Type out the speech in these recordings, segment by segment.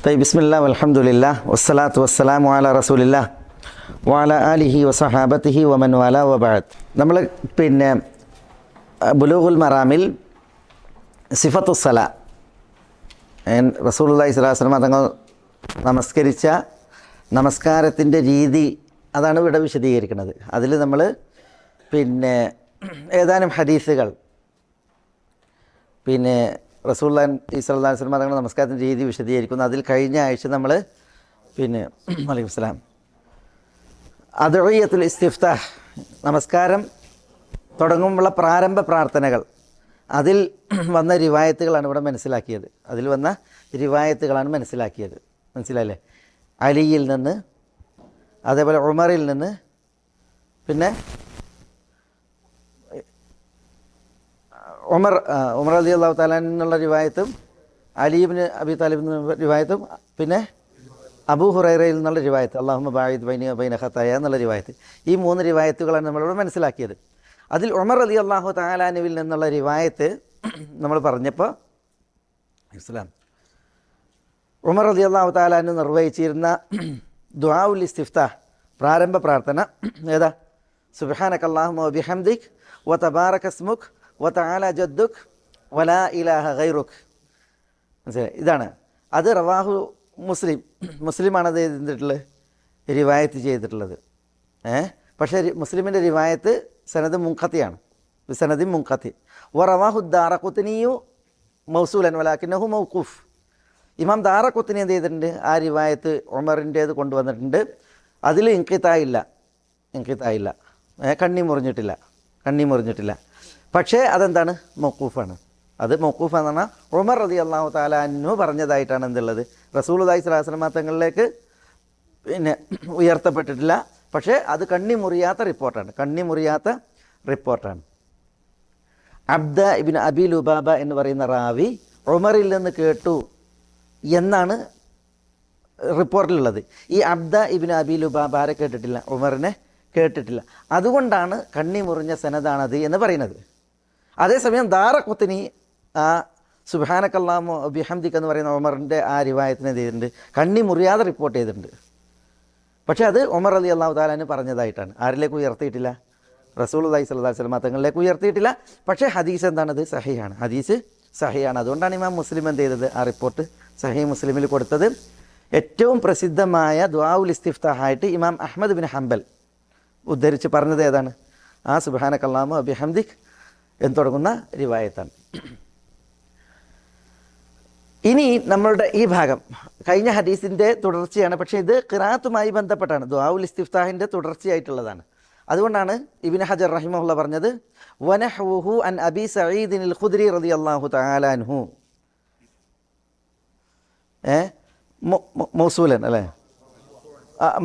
ബിസ്മില്ലാ വൽഹംദുലില്ലാ വസ്സലാത്തു വസ്സലാമു അലാ റസൂലില്ലാ വഅലാ ആലിഹി വസഹാബത്തിഹി വമൻ വാലാ വബഅദ്. നമ്മൾ ബുലൂഗുൽ മറാമിൽ സിഫത്തുസ്സലാ റസൂലുള്ളാഹി സ്വല്ലല്ലാഹു അലൈഹി വസല്ലം തങ്ങൾ നമസ്കരിച്ച നമസ്കാരത്തിൻ്റെ രീതി അതാണ് ഇവിടെ വിശദീകരിക്കുന്നത്. അതിൽ നമ്മൾ ഏതാനും ഹദീസുകൾ റസൂലുള്ളാഹി സ്വല്ലല്ലാഹു അലൈഹി വസല്ലം തങ്ങൾ നമസ്കാരത്തിൻ്റെ രീതി വിശദീകരിക്കുന്നു. അതിൽ കഴിഞ്ഞ ആഴ്ച നമ്മൾ വലൈക്കും സലാം അദ്ഇയത്തുൽ ഇസ്തിഫ്താഹ് നമസ്കാരം തുടങ്ങുമ്പോഴുള്ള പ്രാരംഭ പ്രാർത്ഥനകൾ അതിൽ വന്ന റിവായത്തുകളാണ് ഇവിടെ മനസ്സിലാക്കിയത്. അതിൽ വന്ന റിവായത്തുകളാണ് മനസ്സിലായില്ലേ? അലിയിൽ നിന്ന്, അതേപോലെ ഉമറിൽ നിന്ന്, പിന്നെ ഉമർ റളിയല്ലാഹു തആല എന്നുള്ള റിവായത്തും, അലി ഇബ്നു അബി താലിബ് എന്നുള്ള റിവായത്തും, പിന്നെ അബൂ ഹുറൈറയിൽ നിന്നുള്ള റിവായത്ത് അല്ലാഹുമ്മ ബഅഇദ് ബൈനി വബൈന ഖതായ എന്നുള്ള റിവായത്ത്. ഈ മൂന്ന് റിവായത്തുകളാണ് നമ്മളിവിടെ മനസ്സിലാക്കിയത്. അതിൽ ഉമർ റളിയല്ലാഹു തആല അൻഹുവിൽ നിന്നുള്ള റിവായത്ത് നമ്മൾ പറഞ്ഞപ്പോൾ ഉമർ റളിയല്ലാഹു തആല അൻഹു നിർവഹിച്ചിരുന്ന ദുആഉൽ ഇസ്തിഫ്താഹ് പ്രാരംഭ പ്രാർത്ഥന ഏതാ? സുബ്ഹാനക അല്ലാഹുമ്മ വബിഹംദിക് വതബാറക ഇസ്മുക് വതആല ജദ്ദുക് വലാ ഇലാഹ ഗൈറുക്. മനസ്സിലായി? ഇതാണ്. അത് റവാഹു മുസ്ലിമാണ് അത് ചെയ്തിട്ടുള്ളത്, റിവായത്ത് ചെയ്തിട്ടുള്ളത്. പക്ഷേ മുസ്ലിമിൻ്റെ റിവായത്ത് സനദ് മുൻഖത്തിയാണ്, സനദി മുൻഖത്തി. വറവാഹു ദാറഖുത്നിയു മൗസൂലൻ വലാകിന്നഹു മൗഖൂഫ്. ഇമാം ദാറഖുത്നി എന്ത് ചെയ്തിട്ടുണ്ട്? ആ റിവായത്ത് ഉമറിൻ്റേത് കൊണ്ടുവന്നിട്ടുണ്ട്. അതിൽ ഇൻഖിതായില്ല, കണ്ണി മുറിഞ്ഞിട്ടില്ല. പക്ഷേ അതെന്താണ്? മൗഖൂഫാണ്. അത് മൗഖൂഫാന്ന് പറഞ്ഞാൽ ഉമർ റളിയല്ലാഹു തആല അൻഹു പറഞ്ഞതായിട്ടാണ് എന്തുള്ളത്, റസൂലുള്ളാഹി സ്വല്ലല്ലാഹു അലൈഹി വസല്ലം തങ്ങളിലേക്ക് ഉയർത്തപ്പെട്ടിട്ടില്ല. പക്ഷേ അത് കണ്ണി മുറിയാത്ത റിപ്പോർട്ടാണ്. അബ്ദ ഇബ്നു അബി ലുബാബ എന്ന് പറയുന്ന റാവി ഉമറിൽ നിന്ന് കേട്ടു എന്നാണ് റിപ്പോർട്ടിലുള്ളത്. ഈ അബ്ദ ഇബ്നു അബി ലുബാബ ആരെ കേട്ടിട്ടില്ല? ഉമറിനെ കേട്ടിട്ടില്ല. അതുകൊണ്ടാണ് കണ്ണി മുറിഞ്ഞ സനദാണത് എന്ന് പറയുന്നത്. അതേസമയം ദാറഖുത്നി ആ സുബ്ഹാനക അല്ലാഹുമ്മ വബിഹംദിക എന്ന് പറയുന്ന ഉമറിൻ്റെ ആ റിവായത്തിനെ എന്ത് ചെയ്തിട്ടുണ്ട്? കണ്ണി മുറിയാതെ റിപ്പോർട്ട് ചെയ്തിട്ടുണ്ട്. പക്ഷേ അത് ഉമർ റളിയല്ലാഹു തആല അൻഹു പറഞ്ഞതായിട്ടാണ്. ആരിലേക്ക് ഉയർത്തിയിട്ടില്ല? റസൂലുള്ളാഹി സ്വല്ലല്ലാഹു അലൈഹി വസല്ലം തങ്ങളിലേക്ക് ഉയർത്തിയിട്ടില്ല. പക്ഷേ ഹദീസ് എന്താണത്? സഹിഹാണ്. ഹദീസ് സഹിഹാണ്. അതുകൊണ്ടാണ് ഇമാം മുസ്ലിം എന്ത് ചെയ്തത്? ആ റിപ്പോർട്ട് സഹീഹ് മുസ്ലിമിൽ കൊടുത്തത്. ഏറ്റവും പ്രസിദ്ധമായ ദുആഉൽ ഇസ്തിഫ്താഹായിട്ട് ഇമാം അഹ്മദ് ബിൻ ഹംബൽ ഉദ്ധരിച്ച് പറഞ്ഞത് ഏതാണ്? ആ സുബ്ഹാനക അല്ലാഹുമ്മ വബിഹംദിക് എന്ന് തുടങ്ങുന്ന റിവായത്താണ്. ഇനി നമ്മളുടെ ഈ ഭാഗം കഴിഞ്ഞ ഹദീസിൻ്റെ തുടർച്ചയാണ്. പക്ഷേ ഇത് ഖിറാഅത്തുമായി ബന്ധപ്പെട്ടാണ്, ദുആഉൽ ഇസ്തിഫ്താഹിൻ്റെ തുടർച്ചയായിട്ടുള്ളതാണ്. അതുകൊണ്ടാണ് ഇബ്നു ഹജർ റഹിമഹുല്ലാഹ് പറഞ്ഞത് വനഹ്വുഹു അൻ അബി സഈദിനിൽ ഖുദ്രി റളിയല്ലാഹു തആല അൻഹു മൗസൂലൻ അല്ലേ,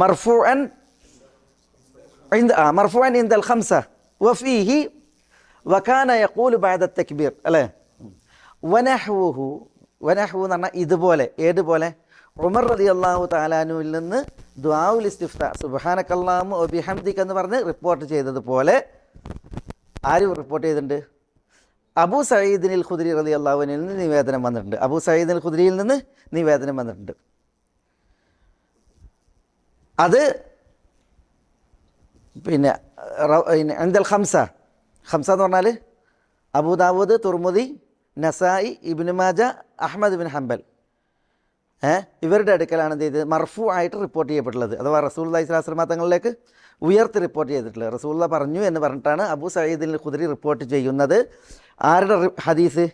മർഫൂഅൻ ഇൻദൽ ഖംസ വഫീഹി വകാന യഖൂലു ബഅദ തക്ബീർ അല്ലേ. വനഹ്വുഹു എന്ന് പറഞ്ഞാൽ ഇതുപോലെ, ഏതുപോലെ? ഉമർ റളിയല്ലാഹു തആല അൻഹുവിൽ നിന്ന് ദുആഉൽ ഇസ്തിഫ്താഹ് സുബ്ഹാനക അല്ലാഹുമ്മ വബിഹംദിക എന്ന് പറഞ്ഞ് റിപ്പോർട്ട് ചെയ്തതുപോലെ ആര് റിപ്പോർട്ട് ചെയ്തിട്ടുണ്ട്? അബൂ സഈദിനിൽ ഖുദ്രി റളിയല്ലാഹു അൻഹുവിൽ നിന്ന് നിവേദനം വന്നിട്ടുണ്ട്. അബൂ സഈദിൽ ഖുദ്രിയിൽ നിന്ന് നിവേദനം വന്നിട്ടുണ്ട്. അത് ഇൻദൽ ഖംസ എന്ന് പറഞ്ഞാൽ Abu Dawud, Tirmidhi, Nasai, Ibn Majah, Ahmad bin Hanbal ഇവരുടെ അടുക്കലാണ് എന്ത് ചെയ്തത്? മർഫൂ ആയിട്ട് റിപ്പോർട്ട് ചെയ്യപ്പെട്ടുള്ളത്. അഥവാ റസൂലുള്ളാഹി സ്വല്ലല്ലാഹു അലൈഹി വസല്ലം തങ്ങളിലേക്ക് ഉയർത്തി റിപ്പോർട്ട് ചെയ്തിട്ടുള്ളത്. റസൂലുള്ളാഹി പറഞ്ഞു എന്ന് പറഞ്ഞിട്ടാണ് അബൂ സഈദിൽ ഖുദ്രി റിപ്പോർട്ട് ചെയ്യുന്നത്. ആരുടെ ഹദീസ്?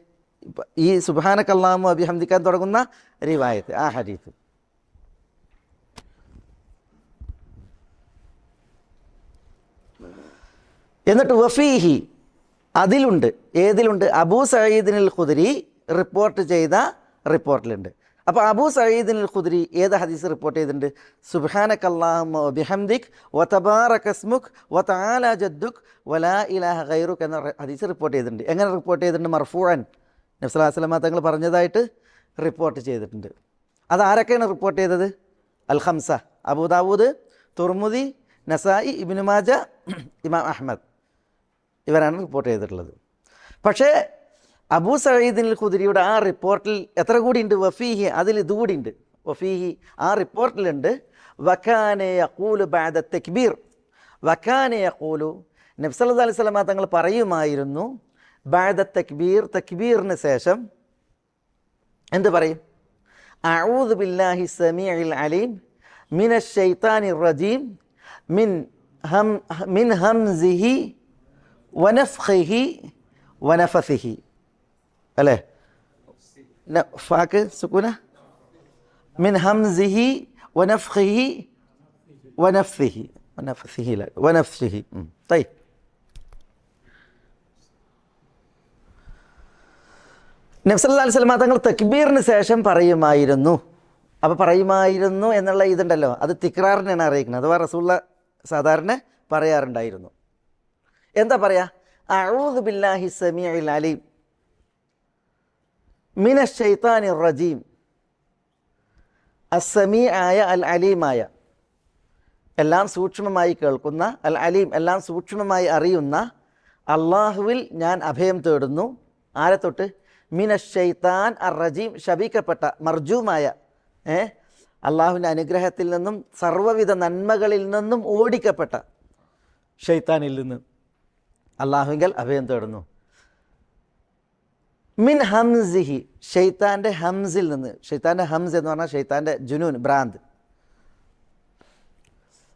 ഈ സുബ്ഹാനക അല്ലാഹുമ്മ വബിഹംദിക തുടങ്ങുന്ന റിവായത്ത്, ആ ഹദീസ്. എന്നിട്ട് വഫീഹി അതിലുണ്ട്, ഏതിലുണ്ട്? അബൂ സഈദിനിൽ ഖുദ്രി റിപ്പോർട്ട് ചെയ്ത റിപ്പോർട്ടിലുണ്ട്. അപ്പോൾ അബൂ സഈദിനിൽ ഖുദ്രി ഏത് ഹദീസ് റിപ്പോർട്ട് ചെയ്തിട്ടുണ്ട്? സുബ്ഹാനക അല്ലാഹുമ്മ വബിഹംദിക് വതബാറക ഇസ്മുക് വതആല ജദ്ദുക് വലാ ഇലാഹ ഗൈറുക് എന്ന ഹദീസ് റിപ്പോർട്ട് ചെയ്തിട്ടുണ്ട്. എങ്ങനെ റിപ്പോർട്ട് ചെയ്തിട്ടുണ്ട്? മർഫൂഅൻ, നബി സല്ലല്ലാഹു അലൈഹി വസല്ലം തങ്ങൾ പറഞ്ഞതായിട്ട് റിപ്പോർട്ട് ചെയ്തിട്ടുണ്ട്. അത് ആരൊക്കെയാണ് റിപ്പോർട്ട് ചെയ്തത്? അൽ ഖംസ, Abu Dawud, Tirmidhi, Nasai, Ibn Majah, ഇമാം അഹ്മദ്, ഇവരാണ് റിപ്പോർട്ട് ചെയ്തിട്ടുള്ളത്. പക്ഷേ അബൂ സഈദിൽ ഖുദ്രിയുടെ ആ റിപ്പോർട്ടിൽ എത്ര കൂടി ഉണ്ട്? വഫീഹി, അതിൽ ഇതുകൂടി ഉണ്ട്. വഫീഹി, ആ റിപ്പോർട്ടിലുണ്ട് വകാന യഖൂലു ബഅദ തക്ബീർ, വകാന യഖൂലു, നബി സല്ലല്ലാഹു അലൈഹി വസല്ലം തങ്ങൾ പറയുമായിരുന്നു ബഅദ തക്ബീർ, തക്ബീറിന് ശേഷം എന്ത് പറയും? അഊദു ബില്ലാഹി സമീഇൽ അലീം മിനശ് ശൈത്താനിർ റജീം മിൻ ഹംസിഹി വനഫ്ഖിഹി വനഫസിഹി, അല്ലേ? ഫാക്ക് സുക്കൂന, മിൻ ഹംസിഹി വനഫ്ഖിഹി വനഫ്സിഹി, വനഫസിഹി വനഫ്സിഹി. തൈ നബി സല്ലല്ലാഹു അലൈഹി വസല്ലം തങ്ങൾ തക്ബീറിന് ശേഷം പറയുമായിരുന്നു. അപ്പോൾ പറയുമായിരുന്നു എന്നുള്ള ഇതുണ്ടല്ലോ, അത് തിക്റാറിനെയാണ് അറിയിക്കുന്നത്. അഥവാ റസൂലുള്ള സാധാരണ പറയാറുണ്ടായിരുന്നു. എന്താ പറയാ? അഊദു ബില്ലാഹി സമീഇൽ അലീം മിനശ് ശൈത്താനിർ റജീം. അസ്സമീ ആയ അൽ അലീമായ, എല്ലാം സൂക്ഷ്മമായി കേൾക്കുന്ന, അൽ അലീം എല്ലാം സൂക്ഷ്മമായി അറിയുന്ന അള്ളാഹുവിൽ ഞാൻ അഭയം തേടുന്നു. ആരെ തൊട്ട്? മിനശ് ശൈത്താൻ അർ റജീം, ശപിക്കപ്പെട്ട മർജൂമായ, അള്ളാഹുവിൻ്റെ അനുഗ്രഹത്തിൽ നിന്നും സർവ്വവിധ നന്മകളിൽ നിന്നും ഓടിക്കപ്പെട്ട ഷെയ്ത്താനിൽ നിന്ന് അള്ളാഹുവിങ്കൽ അഭയം തേടുന്നു. മിൻ ഹംസിഹി, ഷെയ്ത്താൻ്റെ ഹംസിൽ നിന്ന്. ഷെയ്ത്താൻ്റെ ഹംസ് എന്ന് പറഞ്ഞാൽ ഷെയ്ത്താൻ്റെ ജുനൂൻ, ഭ്രാന്ത്.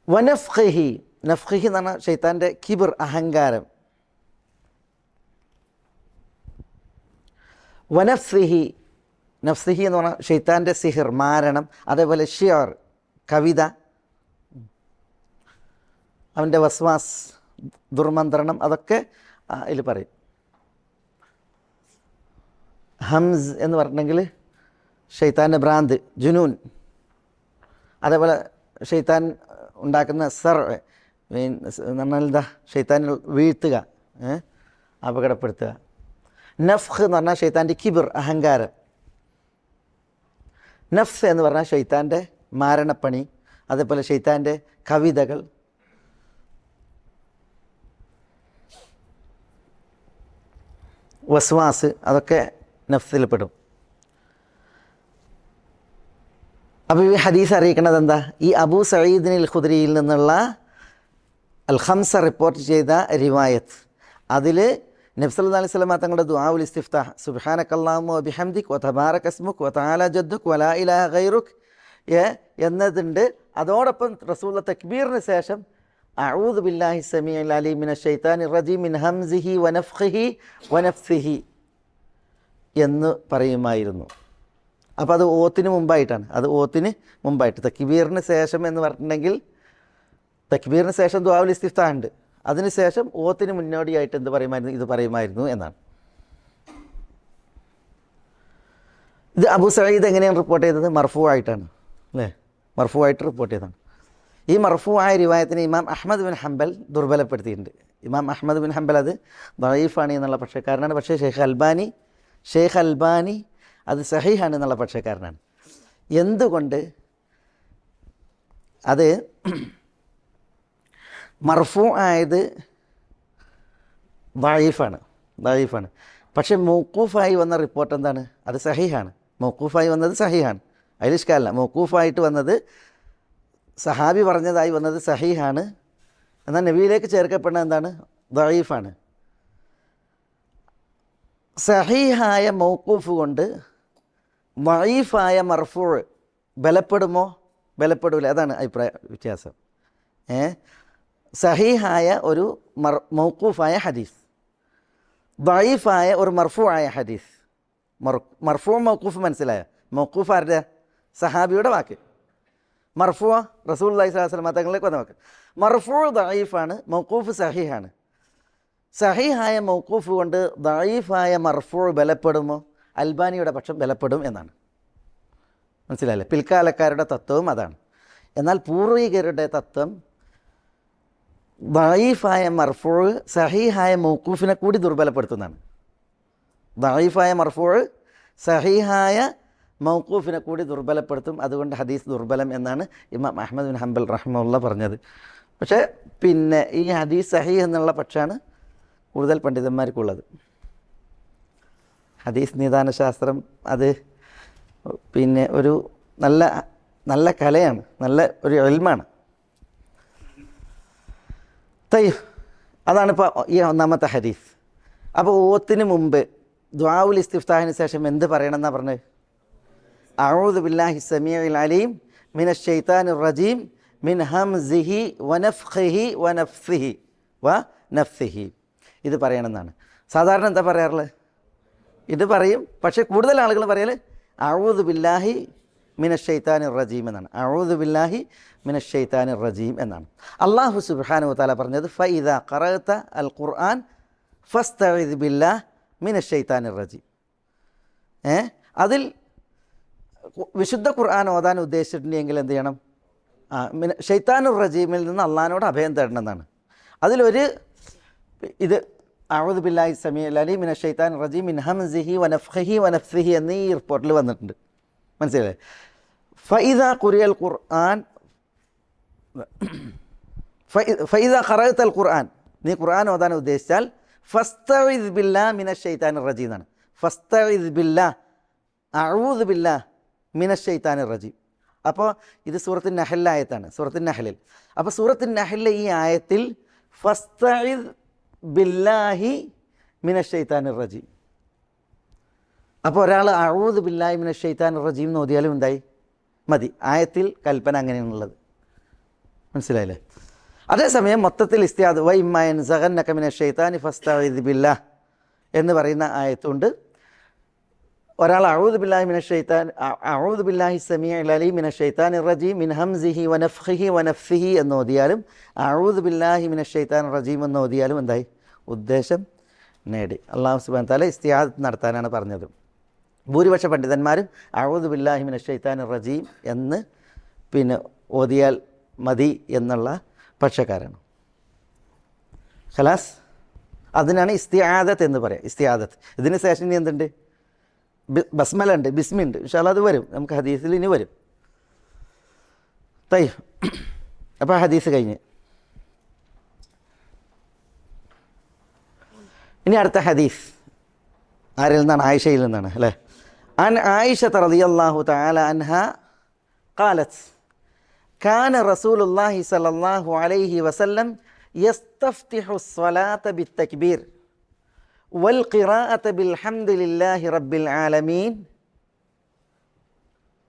വനഫ്ഖിഹി, നഫ്ഖിഹി എന്ന് പറഞ്ഞാൽ ഷെയ്ത്താൻ്റെ കിബിർ, അഹങ്കാരം. വനഫ്സിഹി, നഫ്സിഹി എന്ന് പറഞ്ഞാൽ ഷെയ്ത്താൻ്റെ സിഹിർ, മാരണം. അതേപോലെ ഷിയർ, കവിത, അവൻ്റെ വസ്വാസ്, ദുർമന്ത്രണം, അതൊക്കെ ഇതിൽ പറയും. ഹംസ് എന്ന് പറഞ്ഞിട്ടുണ്ടെങ്കിൽ ഷെയ്ത്താൻ്റെ ഭ്രാന്ത്, ജുനൂൻ. അതേപോലെ ഷെയ്ത്താൻ ഉണ്ടാക്കുന്ന സർ എന്ന് പറഞ്ഞാൽ എന്താ? ഷെയ്ത്താനെ വീഴ്ത്തുക, അപകടപ്പെടുത്തുക. നഫ്ഖ് എന്ന് പറഞ്ഞാൽ ഷെയ്ത്താൻ്റെ കിബിർ, അഹങ്കാരം. നഫ്സ് എന്ന് പറഞ്ഞാൽ ഷെയ്ത്താൻ്റെ മാരണപ്പണി. അതേപോലെ ഷെയ്ത്താൻ്റെ കവിതകൾ. വസ്വാസ്, അതൊക്കെ നഫ്സിൽ പെടും. അപ്പോൾ ഈ ഹദീസ് അറിയിക്കുന്നത് എന്താ? ഈ അബൂ സഈദിനിൽ ഖുദ്രിയിൽ നിന്നുള്ള അൽ ഖംസ റിപ്പോർട്ട് ചെയ്ത റിവായത്ത്, അതിൽ നബി സല്ലല്ലാഹു അലൈഹി വസല്ലം തങ്ങളുടെ ദുആഉൽ ഇസ്തിഫ്താഹ്, സുബ്ഹാനക്കല്ലാഹുമ്മ വബിഹംദിക് വതബാരക ഇസ്മുക് വതആല ജദ്ദുക് വലാ ഇലാഹ ഗൈറുക് എന്നതുണ്ട്. അതോടൊപ്പം റസൂലുള്ള തക്ബീറിന് ശേഷം അഊദു ബില്ലാഹി സമീഇൽ അലീം മിനശ് ശൈത്താനിർ റജീം മിൻ ഹംസിഹി വനഫ്ഖിഹി വനഫ്സിഹി എന്ന് പറയുമായിരുന്നു. അപ്പോൾ അത് ഓത്തിന് മുമ്പായിട്ടാണ്, അത് ഓത്തിന് മുമ്പായിട്ട്. തക്ബീറിന് ശേഷം എന്ന് പറഞ്ഞിട്ടുണ്ടെങ്കിൽ തക്ബീറിന് ശേഷം ദുആഉൽ ഇസ്തിഫ്താഹ് ഉണ്ട്, അതിനുശേഷം ഓത്തിന് മുന്നോടിയായിട്ട് എന്ത് പറയുമായിരുന്നു? ഇത് പറയുമായിരുന്നു എന്നാണ്. ഇത് അബൂ സഈദ് എങ്ങനെയാണ് റിപ്പോർട്ട് ചെയ്തത്? മർഫൂ ആയിട്ടാണ്, അല്ലേ? മർഫൂ ആയിട്ട് റിപ്പോർട്ട് ചെയ്തതാണ്. ഈ മർഫൂ ആയ റിവായത്തിനെ ഇമാം അഹ്മദ് ബിൻ ഹംബൽ ദുർബലപ്പെടുത്തിയിട്ടുണ്ട്. ഇമാം അഹ്മദ് ബിൻ ഹംബൽ അത് ദഈഫാണ് എന്നുള്ള പക്ഷക്കാരനാണ്. പക്ഷേ ഷെയ്ഖ് അൽബാനി അത് സഹീഹാണ് എന്നുള്ള പക്ഷക്കാരനാണ്. എന്തുകൊണ്ട്? അത് മർഫൂ ആയത് ദഈഫാണ്. പക്ഷേ മൗഖൂഫായി വന്ന റിപ്പോർട്ട് എന്താണ്? അത് സഹീഹാണ്. മൗഖൂഫായി വന്നത് സഹീഹാണ്, അതിൽ ഇഷ്കാലല്ല. മൗഖൂഫായിട്ട് വന്നത്, സഹാബി പറഞ്ഞതായി വന്നത് സഹീഹാണ്. എന്നാൽ നബിയിലേക്ക് ചേർക്കപ്പെടുന്ന എന്താണ്? ദഈഫാണ്. സഹീഹായ മൗഖൂഫ് കൊണ്ട് ദഈഫായ മർഫൂ ബലപ്പെടുമോ? ബലപ്പെടില്ല. അതാണ് അഭിപ്രായ വ്യത്യാസം. സഹീഹായ ഒരു മൗഖൂഫായ ഹദീസ്, ദഈഫായ ഒരു മർഫൂ ആയ ഹദീസ്. മർഫൂ മൗഖൂഫ് മനസ്സിലായോ? മൗഖൂഫ് ആരുടെ? സഹാബിയുടെ വാക്ക്. മർഫൂ റസൂലുള്ളാഹി സ്വല്ലല്ലാഹു അലൈഹി വസല്ലം തങ്ങളിലേക്ക് വന്ന വാക്ക്. മർഫൂ ദഈഫാണ്, മൗഖൂഫ് സഹീഹാണ്. സഹീഹായ മൗഖൂഫ് കൊണ്ട് ദഈഫായ മർഫൂ ബലപ്പെടുമോ? അൽബാനിയുടെ പക്ഷം ബലപ്പെടും എന്നാണ്. മനസ്സിലായില്ലേ? പിൽക്കാലക്കാരുടെ തത്വവും അതാണ്. എന്നാൽ പൂർവികരുടെ തത്വം ദഈഫായ മർഫൂ സഹീഹായ മൗഖൂഫിനെ കൂടി ദുർബലപ്പെടുത്തുന്നതാണ്. ദഈഫായ മർഫൂ സഹീഹായ മൗഖൂഫിനെ കൂടി ദുർബലപ്പെടുത്തും. അതുകൊണ്ട് ഹദീസ് ദുർബലം എന്നാണ് ഇമാം അഹ്മദ് ബിൻ ഹംബൽ റഹിമഹുല്ലാ പറഞ്ഞത്. പക്ഷേ പിന്നെ ഈ ഹദീസ് സഹീഹ് എന്നുള്ള പക്ഷമാണ് കൂടുതൽ പണ്ഡിതന്മാർക്കുള്ളത്. ഹദീസ് നിദാനശാസ്ത്രം അത് പിന്നെ ഒരു നല്ല നല്ല കലയാണ്, നല്ല ഒരു ഇൽമാണ്. അതാണിപ്പോൾ ഈ ഒന്നാമത്തെ ഹദീസ്. അപ്പോൾ ഓത്തിന് മുമ്പ് ദുആഉൽ ഇസ്തിഫ്താഹിന് ശേഷം എന്ത് പറയണമെന്നാണ് പറഞ്ഞത്? അഊദു ബില്ലാഹി സമീഉൽ അലീം മിനശ് ശൈത്താനിർ റജീം മിൻ ഹംസിഹി വനഫ്ഖിഹി വനഫ്സിഹി ഇത് പറയണമെന്നാണ്. സാധാരണ എന്താ പറയാറുള്ളത്? ഇത് പറയും. പക്ഷേ കൂടുതൽ ആളുകൾ പറയൽ അഊദു ബില്ലാഹി മിനശ് ശൈത്താനിർ റജീം എന്നാണ്. അഊദു ബില്ലാഹി മിനശ് ശൈത്താനിർ റജീം എന്നാണ്. അല്ലാഹു സുബ്ഹാനഹു വ തആല പറഞ്ഞത് ഫഇദാ ഖറഅത അൽ ഖുർആൻ ഫസ്തഇദ് ബില്ലാഹി മിനശ് ശൈത്താനിർ റജീം. അതിൽ വിശുദ്ധ ഖുർആൻ ഓതാൻ ഉദ്ദേശിച്ചിട്ടുണ്ടെങ്കിൽ എന്ത് ചെയ്യണം? ശൈത്താനുർ റജീമിൽ നിന്ന് അള്ളാഹിനോട് അഭയം തേടണം എന്നാണ്. അതിലൊരു ഇത് അഊദു ബില്ലാഹി സമീഉൽ അലീം മിനശ് ശൈത്താനിർ റജീം മിൻ ഹംസിഹി വനഫ്ഖിഹി വനഫ്സിഹി എന്നീ റിപ്പോർട്ടിൽ വന്നിട്ടുണ്ട്. മനസ്സിലായില്ലേ? ഫഇദാ ഖുറിയൽ ഖുർആൻ ഫഇദാ ഖറഅതൽ ഖുർആൻ, നീ ഖുർആൻ ഓതാൻ ഉദ്ദേശിച്ചാൽ ഫസ്തഇദ് ബില്ലാഹി മിനശ് ശൈത്താനിർ റജീം എന്നാണ്. ഫസ്തഇദ് ബില്ലാഹി അഊദു ബില്ലാഹി മിനശ് ശൈത്താനിർ റജീം. അപ്പോൾ ഇത് സൂറത്തു നഹ്ൽ ആയത്താണ്, സൂറത്തു നഹ്ലിൽ. അപ്പോൾ സൂറത്തു നഹ്ലിലെ ഈ ആയത്തിൽ ഫസ്തഇദ് ബില്ലാഹി മിനശ് ശൈത്താനിർ റജീം. അപ്പോൾ ഒരാൾ അഊദു ബില്ലാഹി മിനശ് ശൈത്താനിർ റജീം എന്ന് ഓതിയാലും എന്തായി? മതി. ആയത്തിൽ കൽപ്പന അങ്ങനെയാണുള്ളത്. മനസ്സിലായില്ലേ? അതേസമയം മൊത്തത്തിൽ ഇസ്തിആദ് വ ഇമ്മാ യൻസഗന്നക മിനശ് ശൈത്താനി ഫസ്തഇദ് ബില്ലാഹ് എന്ന് പറയുന്ന ആയത്തുണ്ട്. ഒരാൾ അഊദു ബില്ലാഹി മിനശ് ശൈത്താൻ അഊദു ബില്ലാഹി സമീഉൽ അലീം മിനശ് ശൈത്താനിർ റജീം മിൻ ഹംസിഹി വനഫ്ഖിഹി വനഫ്സിഹി എന്ന് ഓതിയാലും അഊദു ബില്ലാഹി മിനശ് ശൈത്താനിർ റജീം എന്ന് ഓതിയാലും എന്തായി? ഉദ്ദേശം നേടി. അല്ലാഹു സുബ്ഹാനഹു വ തആല ഇസ്തിആദ് നടത്താനാണ് പറഞ്ഞത്. ഭൂരിപക്ഷ പണ്ഡിതന്മാരും അഊദു ബില്ലാഹി മിനശ് ശൈത്താനിർ റജീം എന്ന് ഓതിയാൽ മതി എന്നുള്ള പക്ഷക്കാരാണ്. ഖലാസ്, അതിനാണ് ഇസ്തിആദത്ത് എന്ന് പറയാം. ഇസ്തിആദത്ത്. ഇതിന് ശേഷം ഇനി എന്തുണ്ട്? ബസ്മല ഉണ്ട്, ബിസ്മി ഉണ്ട്. ഇൻഷാ അല്ലാഹ് അത് വരും, നമുക്ക് ഹദീസിൽ ഇനി വരും. അപ്പോൾ ഹദീസ് കഴിഞ്ഞ് ഇനി അടുത്ത ഹദീസ് ആരിൽ നിന്നാണ്? ആയിഷയിൽ നിന്നാണ് അല്ലേ. അൻ ആയിഷത റളിയല്ലാഹു തആല അൻഹ ഖാലത്ത് കാന റസൂലുള്ളാഹി സ്വല്ലല്ലാഹു അലൈഹി വസല്ലം യസ്തഫ്തിഹു الصلاة بالتكبير والقراءة بالحمد لله رب العالمين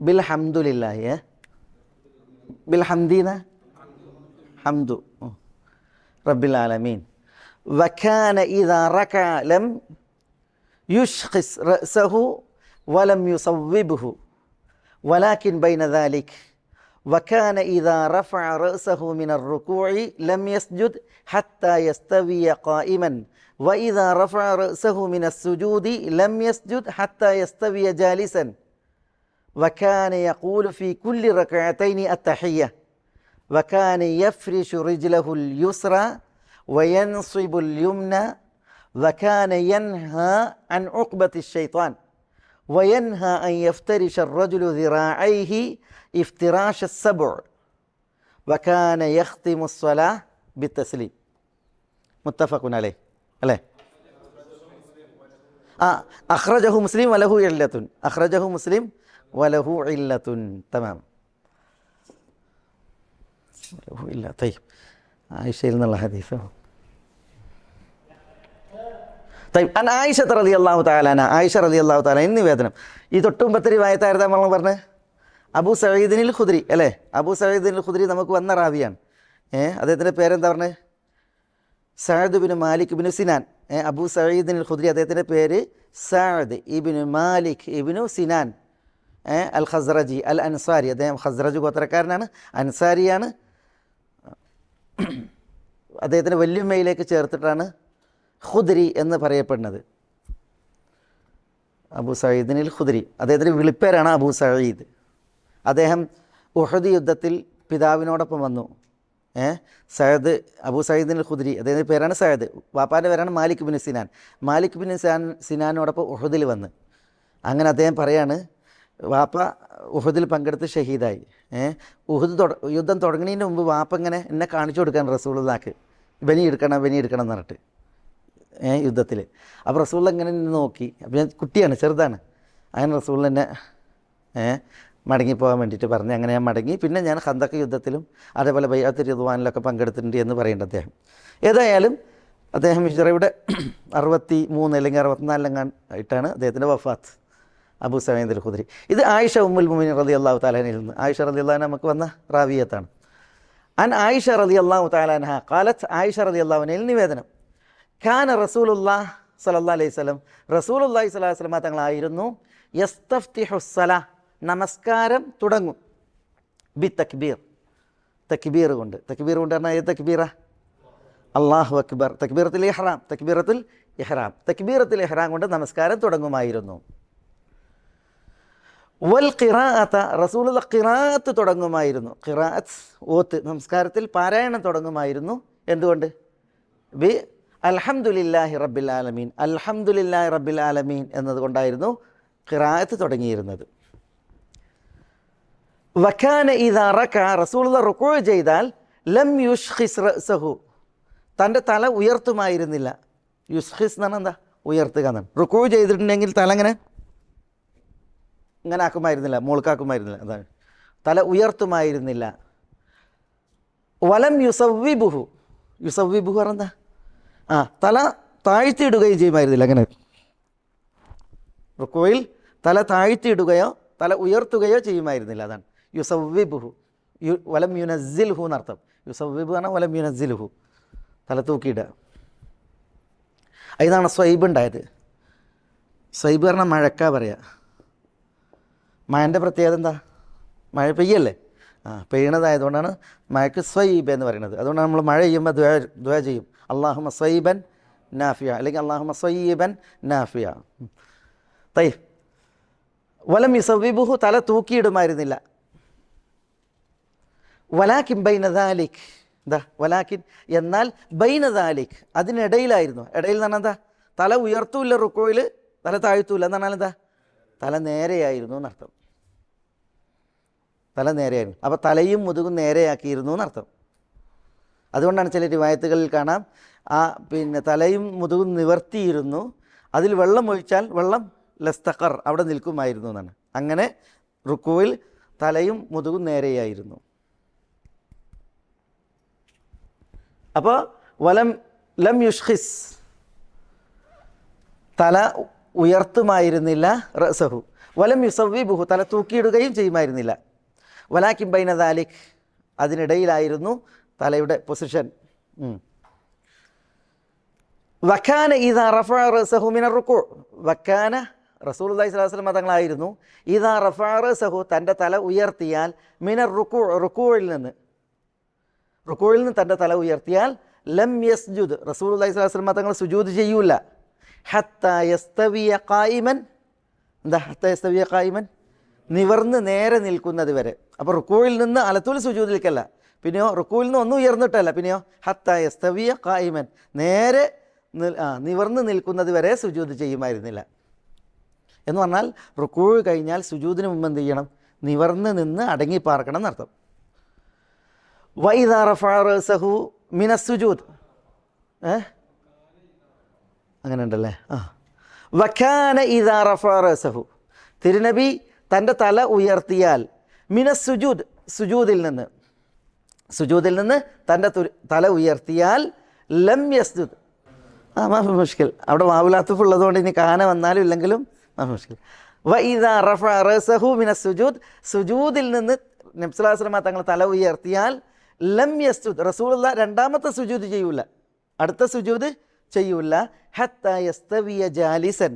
بالحمد لله بالحمدنا حمد رب العالمين وكان إذا ركع لم يشخص رأسه ولم يصوبه ولكن بين ذلك وكان إذا رفع رأسه من الركوع لم يسجد حتى يستوي قائما وإذا رفع رأسه من السجود لم يسجد حتى يستوي جالسا وكان يقول في كل ركعتين التحية وكان يفرش رجله اليسرى وينصب اليمنى وكان ينهى عن عقبة الشيطان وينهى أن يفترش الرجل ذراعيه افتراش السبع وكان يختم الصلاة بالتسليم متفق عليه അല്ലേ? അഖ്റജഹു മുസ്ലിം വലഹു ഇല്ലത്തുൻ. അഖ്റജഹു മുസ്ലിം വലഹു ഇല്ലത്തുൻ. തമാം. വലഹു ഇല്ല. തയ്യിബ്. ആയിഷയിൽ നിന്നുള്ള ഹദീസ്. തയ്യിബ്. അൻ ആയിഷ റളിയല്ലാഹു തആല അൻഹ, ആയിഷ റളിയല്ലാഹു തആല ഇന്ന് നിവേദനം. ഈ തൊട്ടുമ്പത്തെ റിവായത്തായിരുന്നു നമ്മൾ പറഞ്ഞത് അബൂ സഈദിനിൽ ഖുദ്രി അല്ലേ. അബൂ സഈദിനിൽ ഖുദ്രി നമുക്ക് വന്ന റാവിയാണ്. അദ്ദേഹത്തിൻ്റെ പേരെന്താ പറഞ്ഞത്? Saad ibn Malik ibn Sinan. Abu സഈദിനിൽ ഖുദ്രി അദ്ദേഹത്തിൻ്റെ പേര് Saad ibn Malik ibn Sinan al Khazraji al Ansari. അദ്ദേഹം ഖസ്റജ് ഗോത്രക്കാരനാണ്, അൻസാരിയാണ്. അദ്ദേഹത്തിൻ്റെ വല്യുമ്മയിലേക്ക് ചേർത്തിട്ടാണ് ഖുദ്രി എന്ന് പറയപ്പെടുന്നത്. അബൂ സഈദിനിൽ ഖുദ്രി അദ്ദേഹത്തിൻ്റെ വിളിപ്പേരാണ് അബൂ സഈദ്. അദ്ദേഹം ഉഹദ് യുദ്ധത്തിൽ പിതാവിനോടൊപ്പം വന്നു. സയദ് അബൂ സഈദിനിൽ ഖുദ്രി അദ്ദേഹത്തിൻ്റെ പേരാണ് സയദ്. വാപ്പാൻ്റെ പേരാണ് മാലിക് ബിൻ സിനാൻ. മാലിക് ബിൻ സിനാനോടൊപ്പം ഉഹദിൽ വന്ന്. അങ്ങനെ അദ്ദേഹം പറയാണ്, വാപ്പ ഉഹദിൽ പങ്കെടുത്ത് ഷഹീദായി. ഉഹദ് യുദ്ധം തുടങ്ങുന്നതിന് മുമ്പ് വാപ്പ ഇങ്ങനെ എന്നെ കാണിച്ചു കൊടുക്കാൻ റസൂലുള്ളാഹിക്ക്, ബനി എടുക്കണം എന്ന് പറഞ്ഞിട്ട് യുദ്ധത്തിൽ. അപ്പോൾ റസൂലുള്ള ഇങ്ങനെ നോക്കി. അപ്പോൾ ഞാൻ കുട്ടിയാണ്, ചെറുതാണ്. അങ്ങനെ റസൂലുള്ള എന്നെ മടങ്ങിപ്പോകാൻ വേണ്ടിയിട്ട് പറഞ്ഞ് അങ്ങനെ ഞാൻ മടങ്ങി. പിന്നെ ഞാൻ ഖന്തക്ക് യുദ്ധത്തിലും അതേപോലെ ബൈഅത്ത് റിദ്വാനിലൊക്കെ പങ്കെടുത്തിട്ടുണ്ട് എന്ന് പറയുന്നുണ്ട് അദ്ദേഹം. ഏതായാലും അദ്ദേഹം ഹിജ്റയുടെ 63 അല്ലെങ്കിൽ 64 ആയിട്ടാണ് അദ്ദേഹത്തിൻ്റെ വഫാത്ത്. അബൂ സഈദ് അൽ ഖുദ്രി. ഇത് ആയിഷ ഉമ്മുൽ മുഅ്മിനീൻ റളിയല്ലാഹു തആല അൻഹയിൽ നിന്ന്, ആയിഷ റളിയല്ലാഹു അൻഹ നമുക്ക് വന്ന റാവിയത്താണ്. അൻ ആയിഷ റളിയല്ലാഹു തആല അൻഹ ഖാലത്ത്, ആയിഷ റളിയല്ലാഹു അൻഹയിൽ നിവേദനം, കാന റസൂലുള്ളാഹി സ്വല്ലല്ലാഹു അലൈഹി വസല്ലം, റസൂലുള്ളാഹി സ്വല്ലല്ലാഹു അലൈഹി വസല്ലം തങ്ങളായിരുന്നു യസ്തഫ്തിഹുസ്സലാ, നമസ്കാരം തുടങ്ങും, ബി തക്ബീർ, തക്ബീർ കൊണ്ട്. തക്ബീർ കൊണ്ട് പറഞ്ഞാൽ ഏത് തക്ബീറ? അല്ലാഹു അക്ബർ, തക്ബീറത്തുൽ ഇഹ്റാം, തക്ബീറത്തുൽ ഇഹ്റാം, തക്ബീറത്തുൽ ഇഹ്റാം കൊണ്ട് നമസ്കാരം തുടങ്ങുമായിരുന്നു. വൽ ഖിറാഅത, റസൂലുള്ള ഖിറാഅത്ത് തുടങ്ങുമായിരുന്നു. ഖിറാഅത്ത് ഓത്ത്, നമസ്കാരത്തിൽ പാരായണം തുടങ്ങുമായിരുന്നു. എന്തുകൊണ്ട്? ബി അൽഹംദുലില്ലാഹി റബ്ബിൽ ആലമീൻ, അൽഹംദുലില്ലാഹി റബ്ബിൽ ആലമീൻ എന്നതുകൊണ്ടായിരുന്നു ഖിറാഅത്ത് തുടങ്ങിയിരുന്നത്. വകാന ഇദാ റകഅ, റസൂലുള്ള റുകൂ ചെയ്താൽ ലം യുഷ്ഖിസ് റഅസഹു, തൻ്റെ തല ഉയർത്തുമായിരുന്നില്ല. യുഷ്ഖിസ് എന്ന് പറഞ്ഞാൽ എന്താ? ഉയർത്തുക എന്നാണ്. റുകൂ ചെയ്തിട്ടുണ്ടെങ്കിൽ തല ഇങ്ങനെ ആക്കുമായിരുന്നില്ല, മോൾക്കാക്കുമായിരുന്നില്ല, അതാണ്. തല ഉയർത്തുമായിരുന്നില്ല. വലം യുസവ്വിബുഹു, യുസവ്വിബുഹു പറഞ്ഞെന്താ? തല താഴ്ത്തിയിടുകയും ചെയ്യുമായിരുന്നില്ല. അങ്ങനെ റുക്കൂയിൽ തല താഴ്ത്തിയിടുകയോ തല ഉയർത്തുകയോ ചെയ്യുമായിരുന്നില്ല. അതാണ് യുസവ്വിബുഹു. വലം യുനസ്സിൽഹു എന്നർത്ഥം. യുസവ്വിബു പറഞ്ഞാൽ വലം യുനസ്സിൽഹു, തല തൂക്കിയിടുക. അതിനാണ് സ്വൈബ് ഉണ്ടായത്. സ്വൈബ് പറഞ്ഞാൽ മഴക്കാ പറയുക. മഴൻ്റെ പ്രത്യേകത എന്താ? മഴ പെയ്യല്ലേ, പെയ്യണതായതുകൊണ്ടാണ് മഴയ്ക്ക് സ്വൈബ് എന്ന് പറയുന്നത്. അതുകൊണ്ടാണ് നമ്മൾ മഴ ചെയ്യുമ്പോൾ ദുആ ചെയ്യും, അല്ലാഹുമ്മ സ്വൈബൻ നാഫിയ, അല്ലെങ്കിൽ അല്ലാഹുമ്മ സ്വയ്യിബൻ നാഫിയ. തയ്യബ്. വലം യുസവ്വിബുഹു, തല തൂക്കിയിടുമായിരുന്നില്ല. വലാകിൻ ബൈന ദാലിക്, എന്താ വലാകിൻ എന്നാൽ ബൈന ദാലിക്, അതിനിടയിലായിരുന്നു. ഇടയിൽ എന്ന് പറഞ്ഞാൽ എന്താ? തല ഉയർത്തൂല്ല റുക്കോയിൽ, തല താഴ്ത്തൂല്ല എന്ന് പറഞ്ഞാൽ എന്താ? തല നേരെയായിരുന്നു എന്നർത്ഥം. തല നേരെയായിരുന്നു. അപ്പോൾ തലയും മുതുകും നേരെയാക്കിയിരുന്നു എന്നർത്ഥം. അതുകൊണ്ടാണ് ചില റിവായത്തുകളിൽ കാണാം, പിന്നെ തലയും മുതുകും നിവർത്തിയിരുന്നു, അതിൽ വെള്ളം ഒഴിച്ചാൽ വെള്ളം ലസ്തഖർ, അവിടെ നിൽക്കുമായിരുന്നു എന്നാണ്. അങ്ങനെ റുക്കുവിൽ തലയും മുതുകും നേരെയായിരുന്നു. അപ്പോൾ ലം യുഷ്ഖിസ്, തല ഉയർത്തുമായിരുന്നില്ല. റഅസഹു വലം യുസവ്വിബുഹു, തല തൂക്കിയിടുകയും ചെയ്യുമായിരുന്നില്ല. വലാകിൻ ബൈന ദാലിക്, അതിനിടയിലായിരുന്നു തലയുടെ പൊസിഷൻ. വക്കാന ഇദാ റഫഅ റഅസഹു മിനർ റുകൂ, വക്കാന റസൂലുള്ളാഹി സ്വല്ലല്ലാഹു അലൈഹി വസല്ലം തങ്ങളായിരുന്നു ഇദാ റഫഅ റഅസഹു, തൻ്റെ തല ഉയർത്തിയാൽ, മിനർ റുകൂ, റുകൂയിൽ നിന്ന് തൻ്റെ തല ഉയർത്തിയാൽ, ലം യസ്ജുദ്, റസൂലുള്ളാഹി സ്വല്ലല്ലാഹു അലൈഹി വസല്ലം തങ്ങൾ സുജൂദ് ചെയ്യൂല. ഹത്താ യസ്തവിയ ഖായിമൻ, എന്താ ഹത്താ യസ്തവിയ ഖായിമൻ? നിവർന്ന് നേരെ നിൽക്കുന്നത് വരെ. അപ്പോൾ റുക്കൂയിൽ നിന്ന് അലത്തുൽ സുജൂദിലേക്കല്ല, പിന്നെയോ റുക്കൂയിൽ നിന്ന് ഒന്നും ഉയർന്നിട്ടല്ല, പിന്നെയോ ഹത്താ യസ്തവിയ ഖായിമൻ, നേരെ നിവർന്ന് നിൽക്കുന്നത് വരെ സുജൂദ് ചെയ്യുമായിരുന്നില്ല. എന്ന് പറഞ്ഞാൽ റുക്കൂ കഴിഞ്ഞാൽ സുജൂദിന് മുമ്പ് എന്ത് ചെയ്യണം? നിവർന്ന് നിന്ന് അടങ്ങി പാർക്കണം എന്നർത്ഥം. വഇദാ റഫഅ റഅസഹു മിനസ് സുജൂദ്, അങ്ങനെ ഉണ്ടല്ലേ. വകാന ഇദാ റഫഅ റഅസഹു, തിരുനബി തൻ്റെ തല ഉയർത്തിയാൽ, മിനസ് സുജൂദ്, സുജൂദിൽ നിന്ന് തൻ്റെ തല ഉയർത്തിയാൽ, ലം യസ്ജുദ്, മാഫി മുഷ്കിൽ, അവിടെ വാവുലാത്തുഫ് ഉള്ളതുകൊണ്ട് ഇനി കാന വന്നാലും ഇല്ലെങ്കിലും മാഫി മുഷ്കിൽ. വഇദാ റഫഅ റഅസഹു മിനസ് സുജൂദ്, സുജൂദിൽ നിന്ന് നബി സല്ലല്ലാഹു അലൈഹി വസല്ലം തങ്ങൾ തല ഉയർത്തിയാൽ, ലം യസ്ജുദ്, റസൂലുള്ള രണ്ടാമത്തെ സുജൂദ് ചെയ്യൂല, അടുത്ത സുജൂദ് ചെയ്യൂല. ഹത്താ യസ്തവിയ ജാലിസൻ,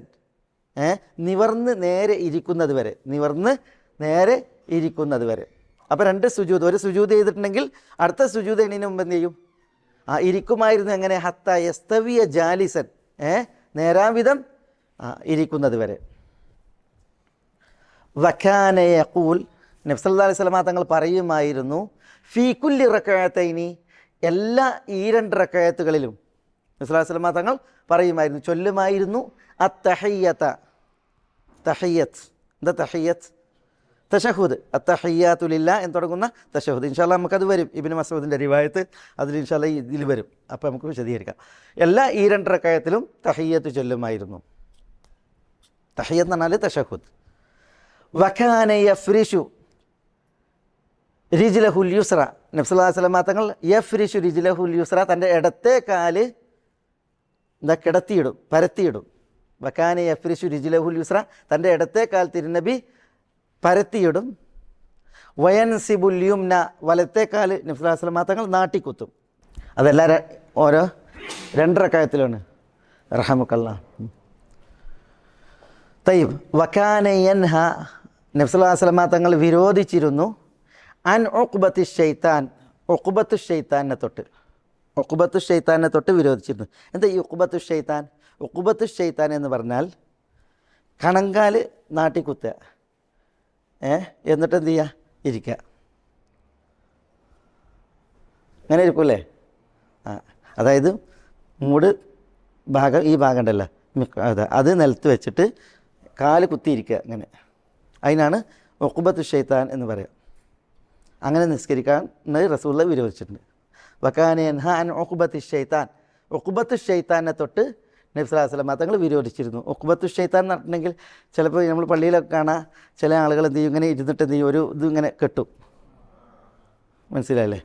നിവർന്ന് നേരെ ഇരിക്കുന്നത് വരെ, അപ്പോൾ 2 സുജൂദ്, ഒരു സുജൂദ് ചെയ്തിട്ടുണ്ടെങ്കിൽ അടുത്ത സുജൂദ് ചെയ്യുന്നതിന് മുമ്പ് എന്ത് ചെയ്യും? ഇരിക്കുമായിരുന്നു. എങ്ങനെ? ഹത്താ യസ്തവിയ ജാലിസൻ, നേരാവിധം ഇരിക്കുന്നത് വരെ. വകാന യഖൂൽ, നബി സല്ലല്ലാഹു അലൈഹി വസല്ലം തങ്ങൾ പറയുമായിരുന്നു, ഫീ കുല്ലി റകഅത്തൈനി, എല്ലാ ഈ 2 റകഅത്തുകളിലും നബി സല്ലല്ലാഹു അലൈഹി വസല്ലം തങ്ങൾ പറയുമായിരുന്നു, ചൊല്ലുമായിരുന്നു, അത്തഹിയ്യത്ത്, എന്താ തഹിയ്യത്ത്? തശഹുദ്, അത്തഹിയ്യാതു ലില്ലാഹ് എന്ന് തുടങ്ങുന്ന തശഹുദ്. ഇൻഷാ അല്ലാഹ് നമുക്കത് വരും, ഇബ്നു മസ്ഊദിൻ്റെ റിവായത്ത് അതിൽ ഇൻഷാ അല്ലാഹ് ഇതിൽ വരും. അപ്പോൾ നമുക്ക് വിശദീകരിക്കാം. എല്ലാ ഈ 2 റകഅത്തിലും തഹിയ്യത്ത് ചൊല്ലുമായിരുന്നു. തഹിയ്യത്ത് എന്ന് പറഞ്ഞാൽ തശഹുദ്. വകാന യഫ്രിഷു, റിജ്ലഹുൽ യുസ്ര, നബി സല്ലല്ലാഹു അലൈഹി വസല്ലം തങ്ങൾ യഫ്രിഷു റിജ്ലഹുൽ യുസ്ര, തൻ്റെ ഇടത്തെ കാല് എന്താ കിടത്തിയിടും, പരത്തിയിടും. വക്കാന യഫ്രിഷു റിജ്ലഹുൽ യുസ്ര, തൻ്റെ ഇടത്തെ കാൽ തിരുനബി പരത്തിയിടും. വയൻസിബുൽ യുംന, വലത്തെ കാല് നബി സല്ലല്ലാഹു അലൈഹി വസല്ലം തങ്ങൾ നാട്ടിക്കുത്തും. അതെല്ലാം ഓരോ 2 റക്അത്തിലാണ്. റഹമുക്കല്ലാഹ്. തയ്യിബ്. വക്കാന യൻഹ, നബി സല്ലല്ലാഹു അലൈഹി വസല്ലം തങ്ങൾ വിരോധിച്ചിരുന്നു അൻ ഉഖ്ബത്തി ഷൈത്താൻ, ഉഖ്ബത്തു ഷൈത്താനെ തൊട്ട്, ഉഖ്ബത്തു ഷൈത്താനെ തൊട്ട് വിരോധിച്ചിരുന്നു. എന്താ ഈ ഉഖ്ബത്തു ഷൈത്താൻ? ഉഖ്ബത്തു ഷൈത്താൻ എന്ന് പറഞ്ഞാൽ കണങ്കാല് നാട്ടിക്കുത്തുക, എന്നിട്ട് എന്ത് ചെയ്യുക, ഇരിക്കുക. അങ്ങനെ ഇരിക്കൂലേ? അതായത് മൂട് ഭാഗം, ഈ ഭാഗം ഉണ്ടല്ലോ, അത് നിലത്ത് വെച്ചിട്ട് കാല് കുത്തിയിരിക്കുക, അങ്ങനെ. അതിനാണ് ഉഖ്ബത്തു ഷൈത്താൻ എന്ന് പറയുക. അങ്ങനെ നിസ്കരിക്കാൻ റസൂലുള്ളാഹി വിരോധിച്ചിട്ടുണ്ട്. വകാന യൻഹ അൻ ഉഖ്ബത്തി ഷൈത്താൻ, ഉഖ്ബത്തു ഷൈത്താനെ തൊട്ട് നബി സല്ലല്ലാഹു അലൈഹി വസല്ലം തങ്ങൾ വിരോധിച്ചിരുന്നു. ഉഖ്ബത്തു ഷൈത്താൻ എന്ന് പറഞ്ഞിട്ടുണ്ടെങ്കിൽ ചിലപ്പോൾ നമ്മൾ പള്ളിയിലൊക്കെ കാണാം, ചില ആളുകൾ എന്ത് ചെയ്യും, ഇങ്ങനെ ഇരുന്നിട്ട് എന്ത് ചെയ്യും, ഒരു ഇതിങ്ങനെ കെട്ടും. മനസ്സിലായില്ലേ?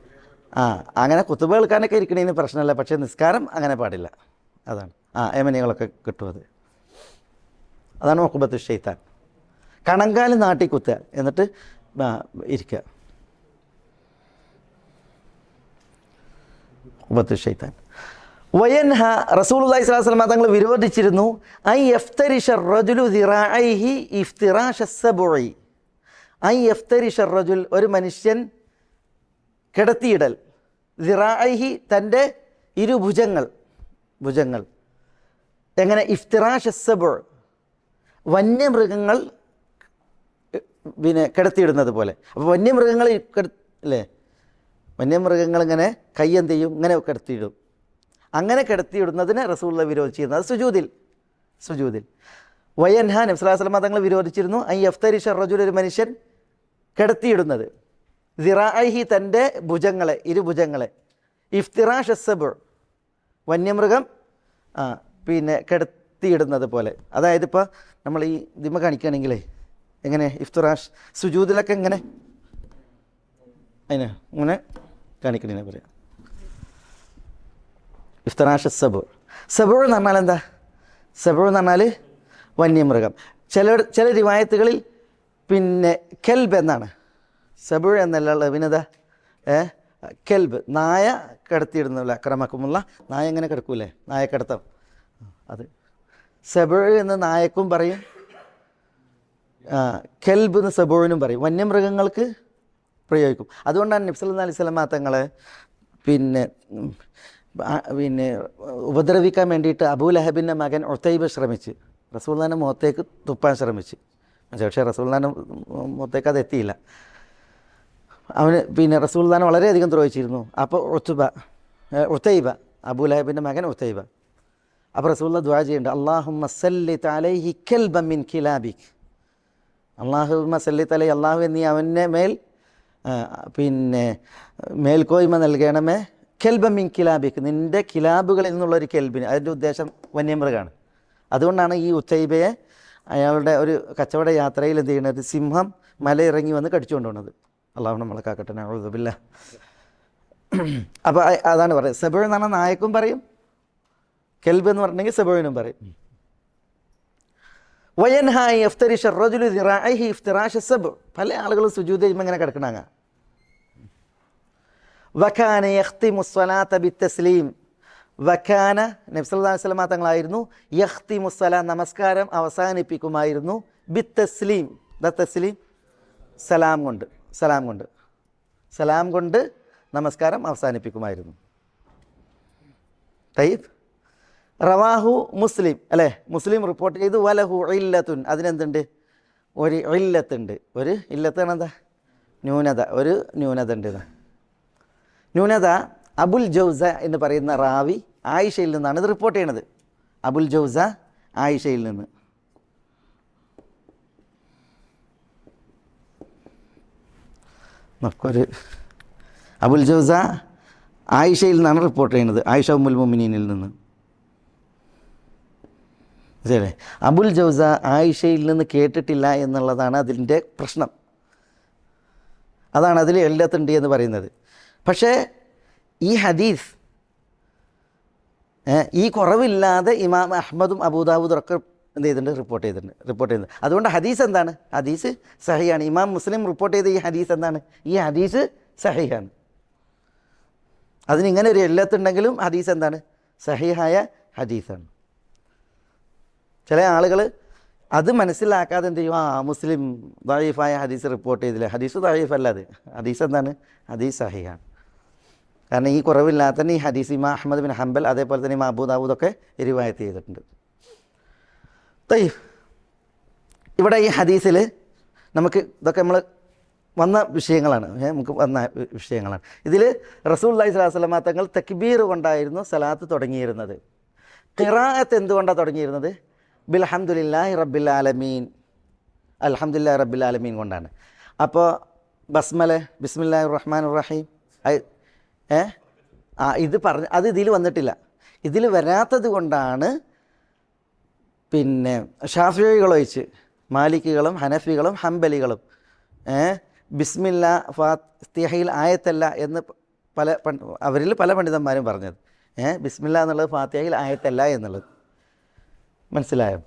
അങ്ങനെ കുത്തുബ കേൾക്കാനൊക്കെ ഇരിക്കണേന് പ്രശ്നമല്ല, പക്ഷേ നിസ്കാരം അങ്ങനെ പാടില്ല. അതാണ് യമനികളൊക്കെ കിട്ടും. അതാണ് ഉഖ്ബത്തു ഷൈത്താൻ. കണങ്കാല് നാട്ടി കുത്തുക, എന്നിട്ട് ഇരിക്കുക. ഉഖ്ബത്തു ഷൈത്താൻ. വയൻഹ, റസൂലുള്ളാഹി സ്വല്ലല്ലാഹു അലൈഹി വസല്ലം തങ്ങൾ വിരോധിച്ചിരുന്നു ഐ യഫ്തരിഷ റജുലു ദിറാഇഹി ഇഫ്തിറാഷ സബുഇ, ഐ യഫ്തരിഷ റജുൽ, ഒരു മനുഷ്യൻ കിടത്തിയിടൽ, ദിറാഇഹി, തൻ്റെ ഇരുഭുജങ്ങൾ, ഭുജങ്ങൾ എങ്ങനെ, ഇഫ്തിറാഷ സബുഇ, വന്യമൃഗങ്ങൾ പിന്നെ കിടത്തിയിടുന്നത് പോലെ. അപ്പോൾ വന്യമൃഗങ്ങൾ അല്ലേ, വന്യമൃഗങ്ങൾ ഇങ്ങനെ കയ്യെന്ത് ചെയ്യും, ഇങ്ങനെ കിടത്തിയിടും. അങ്ങനെ കിടത്തിയിടുന്നതിനെ റസൂലുള്ളാഹി വിരോധിച്ചിരുന്നു. അത് സുജൂദിൽ. വയൻഹ, നബി സല്ലല്ലാഹു അലൈഹി വസല്ലം തങ്ങൾ വിരോധിച്ചിരുന്നു ഐ യഫ്തരിഷ റജുൽ, ഒരു മനുഷ്യൻ കിടത്തിയിടുന്നത്, ദിറാഇഹി, തൻ്റെ ഭുജങ്ങളെ, ഇരുഭുജങ്ങളെ, ഇഫ്തിറാഷ സബുഇ, വന്യമൃഗം പിന്നെ കിടത്തിയിടുന്നത് പോലെ. അതായത് ഇപ്പോൾ നമ്മൾ ഈ ദിമ കാണിക്കുകയാണെങ്കിലേ എങ്ങനെ, ഇഫ്തിറാഷ് സുജൂദിലൊക്കെ എങ്ങനെ, അതിനെ ഇങ്ങനെ കാണിക്കണേ പറയാം. ഇഫ്തിറാഷ സബുഇ. സബുഇ എന്ന് പറഞ്ഞാൽ എന്താ? സബുഇ എന്ന് പറഞ്ഞാൽ വന്യമൃഗം. ചില റിവായത്തുകളിൽ പിന്നെ കെൽബ് എന്നാണ്, സബുഇ എന്നല്ല വിനത, കെൽബ്, നായ കിടത്തിയിടുന്നില്ല. അക്രമക്കുമുള്ള നായ എങ്ങനെ കിടക്കൂലേ, നായ കിടത്തം, അത് സബുഇ എന്ന് നായക്കും പറയും, കെൽബ് എന്ന് സബുഇനും പറയും, വന്യമൃഗങ്ങൾക്ക് പ്രയോഗിക്കും. അതുകൊണ്ടാണ് നബി സല്ലല്ലാഹു അലൈഹി വസല്ലം തങ്ങളെ പിന്നെ ഉപദ്രവിക്കാൻ വേണ്ടിയിട്ട് അബൂലഹബിൻ്റെ മകൻ ഉതൈബ ശ്രമിച്ച് റസൂലുള്ളാഹിൻ്റെ മുഖത്തേക്ക് തുപ്പാൻ ശ്രമിച്ച്. പക്ഷേ റസൂലുള്ളാഹിൻ്റെ മുഖത്തേക്ക് അത് എത്തിയില്ല. അവന് പിന്നെ റസൂലുള്ളാഹിനെ വളരെയധികം ദ്രോഹിച്ചിരുന്നു. അപ്പോൾ ഉതൈബ, അബൂലഹബിൻ്റെ മകൻ ഉതൈബ. അപ്പോൾ റസൂലുള്ളാഹി ദുആ ചെയ്യുന്നുണ്ട്, അല്ലാഹുമ്മ സല്ലിത് അലൈഹി കൽബൻ മിൻ കിലാബിക്, അല്ലാഹുമ്മ സല്ലിത് അലൈഹി, അല്ലാഹുവേ നീ അവൻ്റെ മേൽ പിന്നെ മേൽക്കോയ്മ നൽകണമേ, കെൽബൻ മിൻ കിലാബിക്, നിൻ്റെ കിലാബുകളിൽ നിന്നുള്ളൊരു കെൽബിന്. അതിൻ്റെ ഉദ്ദേശം വന്യമൃഗമാണ്. അതുകൊണ്ടാണ് ഈ ഉതൈബയെ അയാളുടെ ഒരു കച്ചവട യാത്രയിൽ എന്ത് ചെയ്യുന്നത്, സിംഹം മലയിറങ്ങി വന്ന് കടിച്ചുകൊണ്ട് പോകുന്നത്. അള്ളാഹു നമ്മളെ കാക്കട്ടെ, നഊദു ബില്ലാഹ്. അപ്പോൾ അതാണ് പറയുന്നത്. സബുഇ എന്ന് പറഞ്ഞാൽ നായക്കും പറയും, കെൽബ് എന്ന് പറഞ്ഞെങ്കിൽ സബുഇനും പറയും. വയൻഹ യഫ്തരിഷ റജുലു ദിറാഇഹി ഇഫ്തിറാഷ സബുഇ, പല ആളുകളും സുജൂദ് ചെയ്യുമ്പോൾ ഇങ്ങനെ കിടക്കണങ്ങ. വകാന യഖ്തിമു സ്വലാത്ത ബിത്തസ്ലീം, വകാന, നബി സല്ലല്ലാഹു അലൈഹി വസല്ലം തങ്ങളായിരുന്നു യഖ്തിമു സ്വലാ, നമസ്കാരം അവസാനിപ്പിക്കുമായിരുന്നു, ബിത്തസ്ലീം, തസ്ലീം സലാം കൊണ്ട് നമസ്കാരം അവസാനിപ്പിക്കുമായിരുന്നു. തയ്യിബ്. റവാഹു മുസ്ലിം, അല്ലേ, മുസ്ലിം റിപ്പോർട്ട് ചെയ്തു. വലഹു ഇല്ലത്തുൻ, അതിനെന്തുണ്ട്, ഒരു ഇല്ലത്തുണ്ട്. ഒരു ഇല്ലത്താണ് എന്താ, ന്യൂനത, ഒരു ന്യൂനത ഉണ്ട്. ന്യൂനത അബുൽ ജൗസ എന്ന് പറയുന്ന റാവി ആയിഷയിൽ നിന്നാണ് ഇത് റിപ്പോർട്ട് ചെയ്യണത്. അബുൽ ജൗസ ആയിഷയിൽ നിന്ന്. നമുക്കൊരു അബുൽ ജൗസ ആയിഷയിൽ നിന്നാണ് റിപ്പോർട്ട് ചെയ്യുന്നത്, ആയിഷ ഉമ്മുൽ മുഅ്മിനീനിൽ നിന്ന്. ശരി, അബുൽ ജൗസ ആയിഷയിൽ നിന്ന് കേട്ടിട്ടില്ല എന്നുള്ളതാണ് അതിൻ്റെ പ്രശ്നം. അതാണ് അതിൽ ഇല്ലത്തുണ്ട് എന്ന് പറയുന്നത്. പക്ഷേ ഈ ഹദീസ് ഈ കുറവില്ലാതെ ഇമാം അഹ്മദും അബൂദാവൂദും ഒക്കെ എന്ത് ചെയ്തിട്ടുണ്ട്? റിപ്പോർട്ട് ചെയ്യുന്നുണ്ട്. അതുകൊണ്ട് ഹദീസ് എന്താണ്? ഹദീസ് സഹിയാണ്. ഇമാം മുസ്ലിം റിപ്പോർട്ട് ചെയ്ത ഈ ഹദീസ് എന്താണ്? ഈ ഹദീസ് സഹിയാണ്. അതിനിങ്ങനെ ഒരു ഇല്ലത്തുണ്ടെങ്കിലും ഹദീസ് എന്താണ്? സഹിഹായ ഹദീസാണ്. ചില ആളുകൾ അത് മനസ്സിലാക്കാതെ എന്ത് ചെയ്യും? മുസ്ലിം ദഈഫായ ഹദീസ് റിപ്പോർട്ട് ചെയ്തില്ല. ഹദീസ് ദഈഫല്ല, അത് ഹദീസ് എന്താണ്? ഹദീസ് സഹിഹാണ്. കാരണം ഈ കുറവില്ലാത്ത തന്നെ ഈ ഹദീസ് ഇമാം അഹ്മദ് ബിൻ ഹംബൽ അതേപോലെ തന്നെ ഇമാം അബൂ ദാവൂദൊക്കെ റിവായത്ത് ചെയ്തിട്ടുണ്ട്. ഇവിടെ ഈ ഹദീസിൽ നമുക്ക് ഇതൊക്കെ നമ്മൾ വന്ന വിഷയങ്ങളാണ്, ഇതിൽ റസൂലുള്ളാഹി സ്വല്ലല്ലാഹു അലൈഹി വസല്ലം തങ്ങൾ തക്ബീർ കൊണ്ടായിരുന്നു സലാത്ത് തുടങ്ങിയിരുന്നത്. ഖിറാഅത്ത് എന്തുകൊണ്ടാണ് തുടങ്ങിയിരുന്നത്? ബിൽഹംദുലില്ലാഹി റബ്ബിൽ ആലമീൻ, അൽഹംദുലില്ലാഹി റബ്ബിൽ ആലമീൻ കൊണ്ടാണ്. അപ്പോൾ ബസ്മല, ബിസ്മില്ലാഹിർ റഹ്മാനിർ റഹീം, ഇത് പറഞ്ഞ് അത് ഇതിൽ വന്നിട്ടില്ല. ഇതിൽ വരാത്തത് കൊണ്ടാണ് പിന്നെ ഷാഫിഈകളൊഴിച്ച് മാലിക്കികളും ഹനഫികളും ഹംബലികളും ബിസ്മില്ല ഫാത്തിഹയിൽ ആയത്തല്ല എന്ന് അവരിൽ പല പണ്ഡിതന്മാരും പറഞ്ഞത്. ബിസ്മില്ല എന്നുള്ളത് ഫാത്തിഹയിൽ ആയത്തല്ല എന്നുള്ളത്. മനസ്സിലായോ?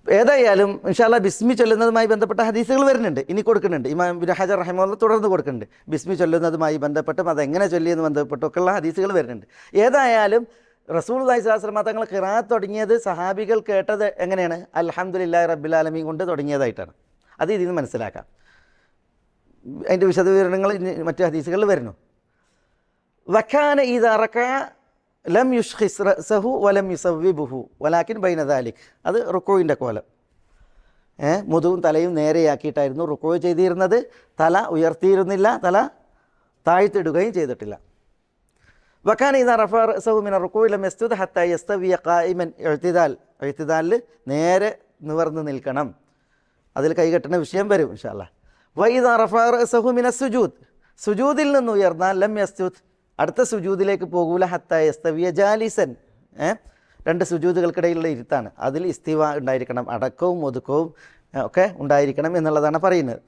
ഏതായാലും ഇൻഷാ അല്ലാഹ് ബിസ്മി ചൊല്ലുന്നതുമായി ബന്ധപ്പെട്ട ഹദീസുകൾ വരുന്നുണ്ട്, ഇനി കൊടുക്കുന്നുണ്ട്. ഇമാം ഇബ്നു ഹജർ റഹിമഹുല്ലാഹ് തുടർന്ന് കൊടുക്കുന്നുണ്ട്. ബിസ്മി ചൊല്ലുന്നതുമായി ബന്ധപ്പെട്ടും അതെങ്ങനെ ചൊല്ലിയെന്ന് ബന്ധപ്പെട്ടൊക്കെയുള്ള ഹദീസുകൾ വരുന്നുണ്ട്. ഏതായാലും റസൂലുള്ളാഹി സ്വല്ലല്ലാഹു അലൈഹി വസല്ലം തങ്ങൾ ഖിറാഅത്ത് തുടങ്ങിയത് സഹാബികൾ കേട്ടത് എങ്ങനെയാണ്? അൽഹംദുലില്ലാഹി റബ്ബിൽ ആലമീൻ കൊണ്ട് തുടങ്ങിയതായിട്ടാണ്. അത് ഇതിൽ നിന്ന് മനസ്സിലാക്കാം. അതിൻ്റെ വിശദവിവരണങ്ങൾ മറ്റു ഹദീസുകളിൽ വരുന്നു. വകാന ഇദാ റകഅ ലം യുഷ്ഖിസ് റഅസഹു വലം യുസവ്വിബുഹു വലാകിൻ ബൈന ദാലിക്. അത് റുക്കൂഇൻ്റെ കോലം. മുതുവും തലയും നേരെയാക്കിയിട്ടായിരുന്നു റുക്കൂ ചെയ്തിരുന്നത്. തല ഉയർത്തിയിരുന്നില്ല, തല താഴ്ത്തിടുകയും ചെയ്തിട്ടില്ല. വകാന ഇദാ റഫഅ റഅസഹു മിന റുക്കൂഇ ലം യസ്ജുദ് ഹത്താ യസ്തവിയ ഖായിമൻ. ഇഅ്തിദാലിൽ നേരെ നിവർന്ന് നിൽക്കണം. അതിൽ കൈകെട്ടുന്ന വിഷയം വരും ഇൻഷാ അല്ലാഹ്. വഇദാ റഫഅ റഅസഹു മിന സുജൂദ്, സുജൂദിൽ നിന്ന് ഉയർന്നാൽ ലം യസ്ജുദ്, അടുത്ത സുജൂദിലേക്ക് പോകൂല ഹത്താ യസ്തവിയ ജാലിസൻ. രണ്ട് സുജൂദുകൾക്കിടയിലുള്ള ഇരുത്താണ്, അതിൽ ഇസ്തിവ ഉണ്ടായിരിക്കണം, അടക്കവും ഒതുക്കവും ഒക്കെ ഉണ്ടായിരിക്കണം എന്നുള്ളതാണ് പറയുന്നത്.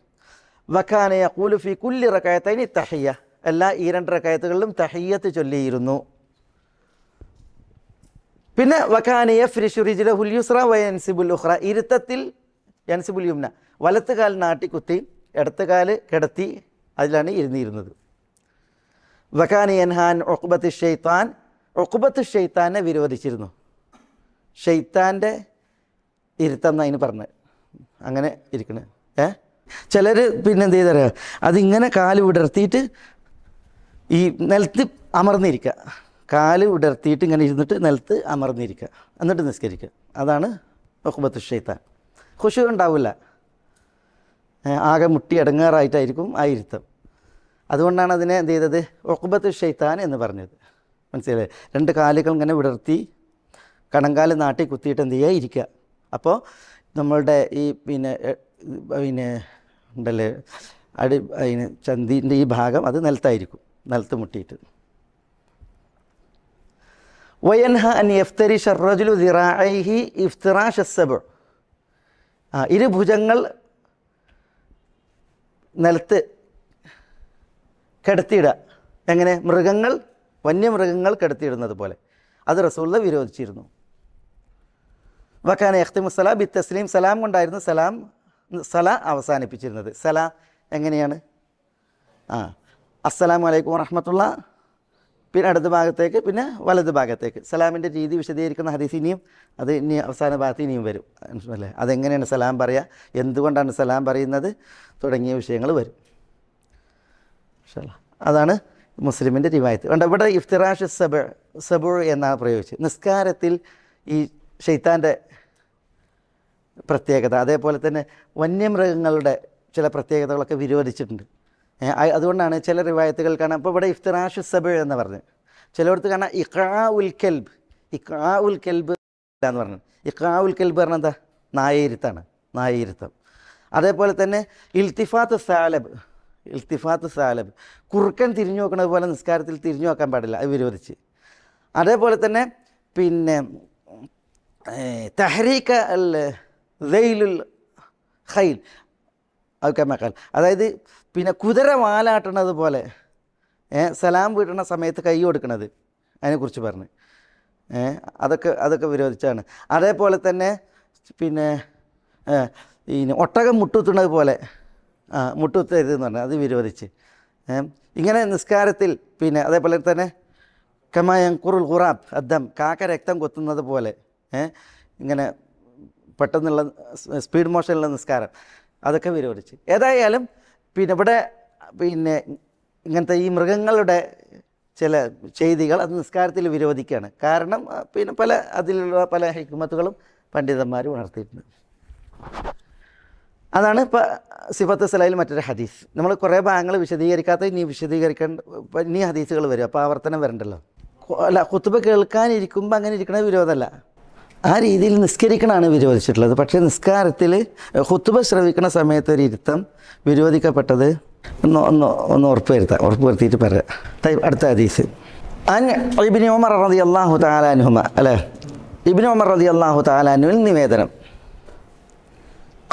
വകാന യഖൂലു ഫീ കുല്ലി റകഅത്തൈനി തഹിയ്യ, എല്ലാ ഈ രണ്ട് റകഅത്തുകളിലും തഹിയ്യത്ത് ചൊല്ലിയിരുന്നു. പിന്നെ വകാന യഫ്രിശു റിജ്ലഹുൽ യുസ്റ വയൻസിബുൽ ഉഖ്റ, ഇരുത്തത്തിൽ യൻസിബുൽ യുംന, വലത്ത് കാൽ നാട്ടിക്കുത്തി ഇടത്ത് കാല് കിടത്തി അതിലാണ് ഇരുന്നിരുന്നത്. വകാന യൻഹാൻ ഉഖ്ബത്തി ഷൈത്താൻ, ഉഖ്ബത്ത് ഷൈത്താനെ വിരോധിച്ചിരുന്നു. ഷൈത്താൻ്റെ ഇരുത്തം എന്നതിന് പറഞ്ഞത്, അങ്ങനെ ഇരിക്കണേ. ചിലർ പിന്നെ എന്ത് ചെയ്തറിയാം, അതിങ്ങനെ കാല് വിടർത്തിയിട്ട് ഈ നിലത്ത് അമർന്നിരിക്കുക, കാല് വിടർത്തിയിട്ട് ഇങ്ങനെ ഇരുന്നിട്ട് നിലത്ത് അമർന്നിരിക്കുക, എന്നിട്ട് നിസ്കരിക്കുക. അതാണ് ഉഖ്ബത്ത് ഷൈത്താൻ. ഖുശൂ ഉണ്ടാവില്ല, ആകെ മുട്ടി അടങ്ങാറായിട്ടായിരിക്കും ആ ഇരുത്തം. അതുകൊണ്ടാണ് അതിനെ എന്ത് ചെയ്തത്? ഉഖ്ബത്ത് ഷൈത്താൻ എന്ന് പറഞ്ഞത്. മനസ്സിലായി? രണ്ട് കാലുകൾ ഇങ്ങനെ വിടർത്തി കണങ്കാല് നാട്ടി കുത്തിയിട്ട് എന്ത് ചെയ്യുക? ഇരിക്കുക. അപ്പോൾ നമ്മളുടെ ഈ പിന്നെ ഉണ്ടല്ലേ അതിന് ചന്തിൻ്റെ ഈ ഭാഗം അത് നിലത്തായിരിക്കും, നിലത്ത് മുട്ടിയിട്ട്. വയൻഹ അൻ യഫ്തരിഷ റജുലു ദിറാഇഹി ഇഫ്തിറാഷ അസ്സബ്, ഇരുഭുജങ്ങൾ നിലത്ത് കിടത്തിയിടുക. എങ്ങനെ? മൃഗങ്ങൾ, വന്യമൃഗങ്ങൾ കിടത്തിയിടുന്നത് പോലെ. അത് റസൂലുള്ള വിരോധിച്ചിരുന്നു. വകാന യഖ്തിമു സലാ ബി തസ്ലീം, സലാം കൊണ്ടായിരുന്നു സല അവസാനിപ്പിച്ചിരുന്നത്. സല എങ്ങനെയാണ്? അസ്സലാമു അലൈക്കും വറഹ്മത്തുള്ളാ, പിന്നെ അടുത്ത ഭാഗത്തേക്ക്, പിന്നെ വലത് ഭാഗത്തേക്ക്. സലാമിൻ്റെ രീതി വിശദീകരിക്കുന്ന ഹദീസ് ഇനിയും അത് ഇനി അവസാന ഭാഗത്ത് ഇനിയും വരും അല്ലേ. അതെങ്ങനെയാണ് സലാം പറയുക, എന്തുകൊണ്ടാണ് സലാം പറയുന്നത് തുടങ്ങിയ വിഷയങ്ങൾ വരും. അതാണ് മുസ്ലിമിൻ്റെ റിവായത്ത്. കണ്ട ഇവിടെ ഇഫ്തിറാഷ് സബു എന്നാണ് പ്രയോഗിച്ചത്. നിസ്കാരത്തിൽ ഈ ഷൈത്താൻ്റെ പ്രത്യേകത, അതേപോലെ തന്നെ വന്യമൃഗങ്ങളുടെ ചില പ്രത്യേകതകളൊക്കെ വിരോധിച്ചിട്ടുണ്ട്. അതുകൊണ്ടാണ് ചില റിവായത്തുകൾ കാണാം. ഇപ്പോൾ ഇവിടെ ഇഫ്തിറാഷ് സബു എന്ന് പറഞ്ഞ്, ചിലയിടത്ത് കാണാം ഇഖാ ഉൽ കെൽബ് എന്ന് പറഞ്ഞു. ഇഖാ ഉൽ കെൽബ് പറഞ്ഞാൽ എന്താ? നായയിരുത്തം. അതേപോലെ തന്നെ ഇൽത്തിഫാത്ത് സാലബ്, കുറുക്കൻ തിരിഞ്ഞു നോക്കുന്നത് പോലെ നിസ്കാരത്തിൽ തിരിഞ്ഞു നോക്കാൻ പാടില്ല, അത് വിരോധിച്ച്. അതേപോലെ തന്നെ പിന്നെ തഹ്രീക അൽ ദൈലുൽ ഖൈൽ ഔക്കമഖൽ, അതായത് പിന്നെ കുതിര വാലാട്ടണത് പോലെ സലാം വീട്ടുന്ന സമയത്ത് കൈ കൊടുക്കണത് അതിനെക്കുറിച്ച് പറഞ്ഞ് അതൊക്കെ വിരോധിച്ചാണ്. അതേപോലെ തന്നെ പിന്നെ ഈ ഒട്ടകം മുട്ടുത്തുന്നത് പോലെ മുട്ടുത്തരുതെന്ന് പറഞ്ഞാൽ അത് വിരോധിച്ച്. ഇങ്ങനെ നിസ്കാരത്തിൽ പിന്നെ അതേപോലെ തന്നെ കമായം ഖുറുൽ ഖുറാബ് അദ്ദം കാക്ക രക്തം കൊത്തുന്നത് പോലെ ഇങ്ങനെ പെട്ടെന്നുള്ള സ്പീഡ് മോഷനുള്ള നിസ്കാരം അതൊക്കെ വിരോധിച്ച്. ഏതായാലും പിന്നെ ഇവിടെ പിന്നെ ഇങ്ങനത്തെ ഈ മൃഗങ്ങളുടെ ചില ചെയ്തികൾ അത് നിസ്കാരത്തിൽ വിരോധിക്കുകയാണ്. കാരണം പിന്നെ അതിലുള്ള പല ഹിക്മത്തുകളും പണ്ഡിതന്മാർ ഉണർത്തിയിട്ടുണ്ട്. അതാണ് ഇപ്പോൾ സിഫത്ത് സലായിൽ മറ്റൊരു ഹദീസ്. നമ്മൾ കുറേ ഭാഗങ്ങൾ വിശദീകരിക്കാത്ത ഇനി ഹദീസുകൾ വരും. അപ്പോൾ ആവർത്തനം വരണ്ടല്ലോ. അല്ല, ഖുത്ബ കേൾക്കാനിരിക്കുമ്പോൾ അങ്ങനെ ഇരിക്കണത് വിരോധമല്ല, ആ രീതിയിൽ നിസ്കരിക്കണമാണ് വിരോധിച്ചിട്ടുള്ളത്. പക്ഷേ നിസ്കാരത്തിൽ ഖുത്ബ ശ്രവിക്കുന്ന സമയത്ത് ഒരു ഇരുത്തം വിരോധിക്കപ്പെട്ടത് ഒന്ന് ഉറപ്പ് വരുത്തിയിട്ട് പറയാം. അടുത്ത ഹദീസ് ഇബ്നു ഉമർ റളിയല്ലാഹു തആല അൻഹുമ അല്ലേ, ഇബ്നു ഉമർ റളിയല്ലാഹു തആല അൻഹുവിൽ നിവേദനം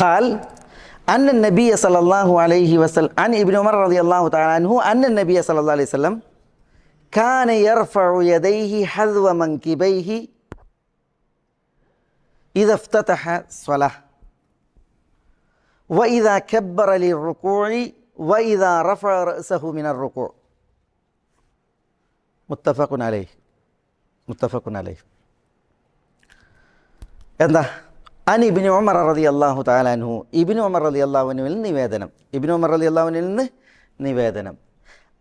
قال أن النبي صلى الله عليه وسلم عن ابن عمر رضي الله تعالى عنه أن النبي صلى الله عليه وسلم كان يرفع يديه حذو منكبيه إذا افتتح الصلاة وإذا كبر للركوع وإذا رفع رأسه من الركوع متفق عليه. എന്താ അൻ ഇബ്നു ഉമർ റളിയല്ലാഹു തആല അൻഹു, ഇബ്നു ഉമർ റളിയല്ലാഹു അൻഹുവിൽ നിവേദനം, ഇബ്നു ഉമർ റളിയല്ലാഹു അൻഹുവിൽ നിന്ന് നിവേദനം,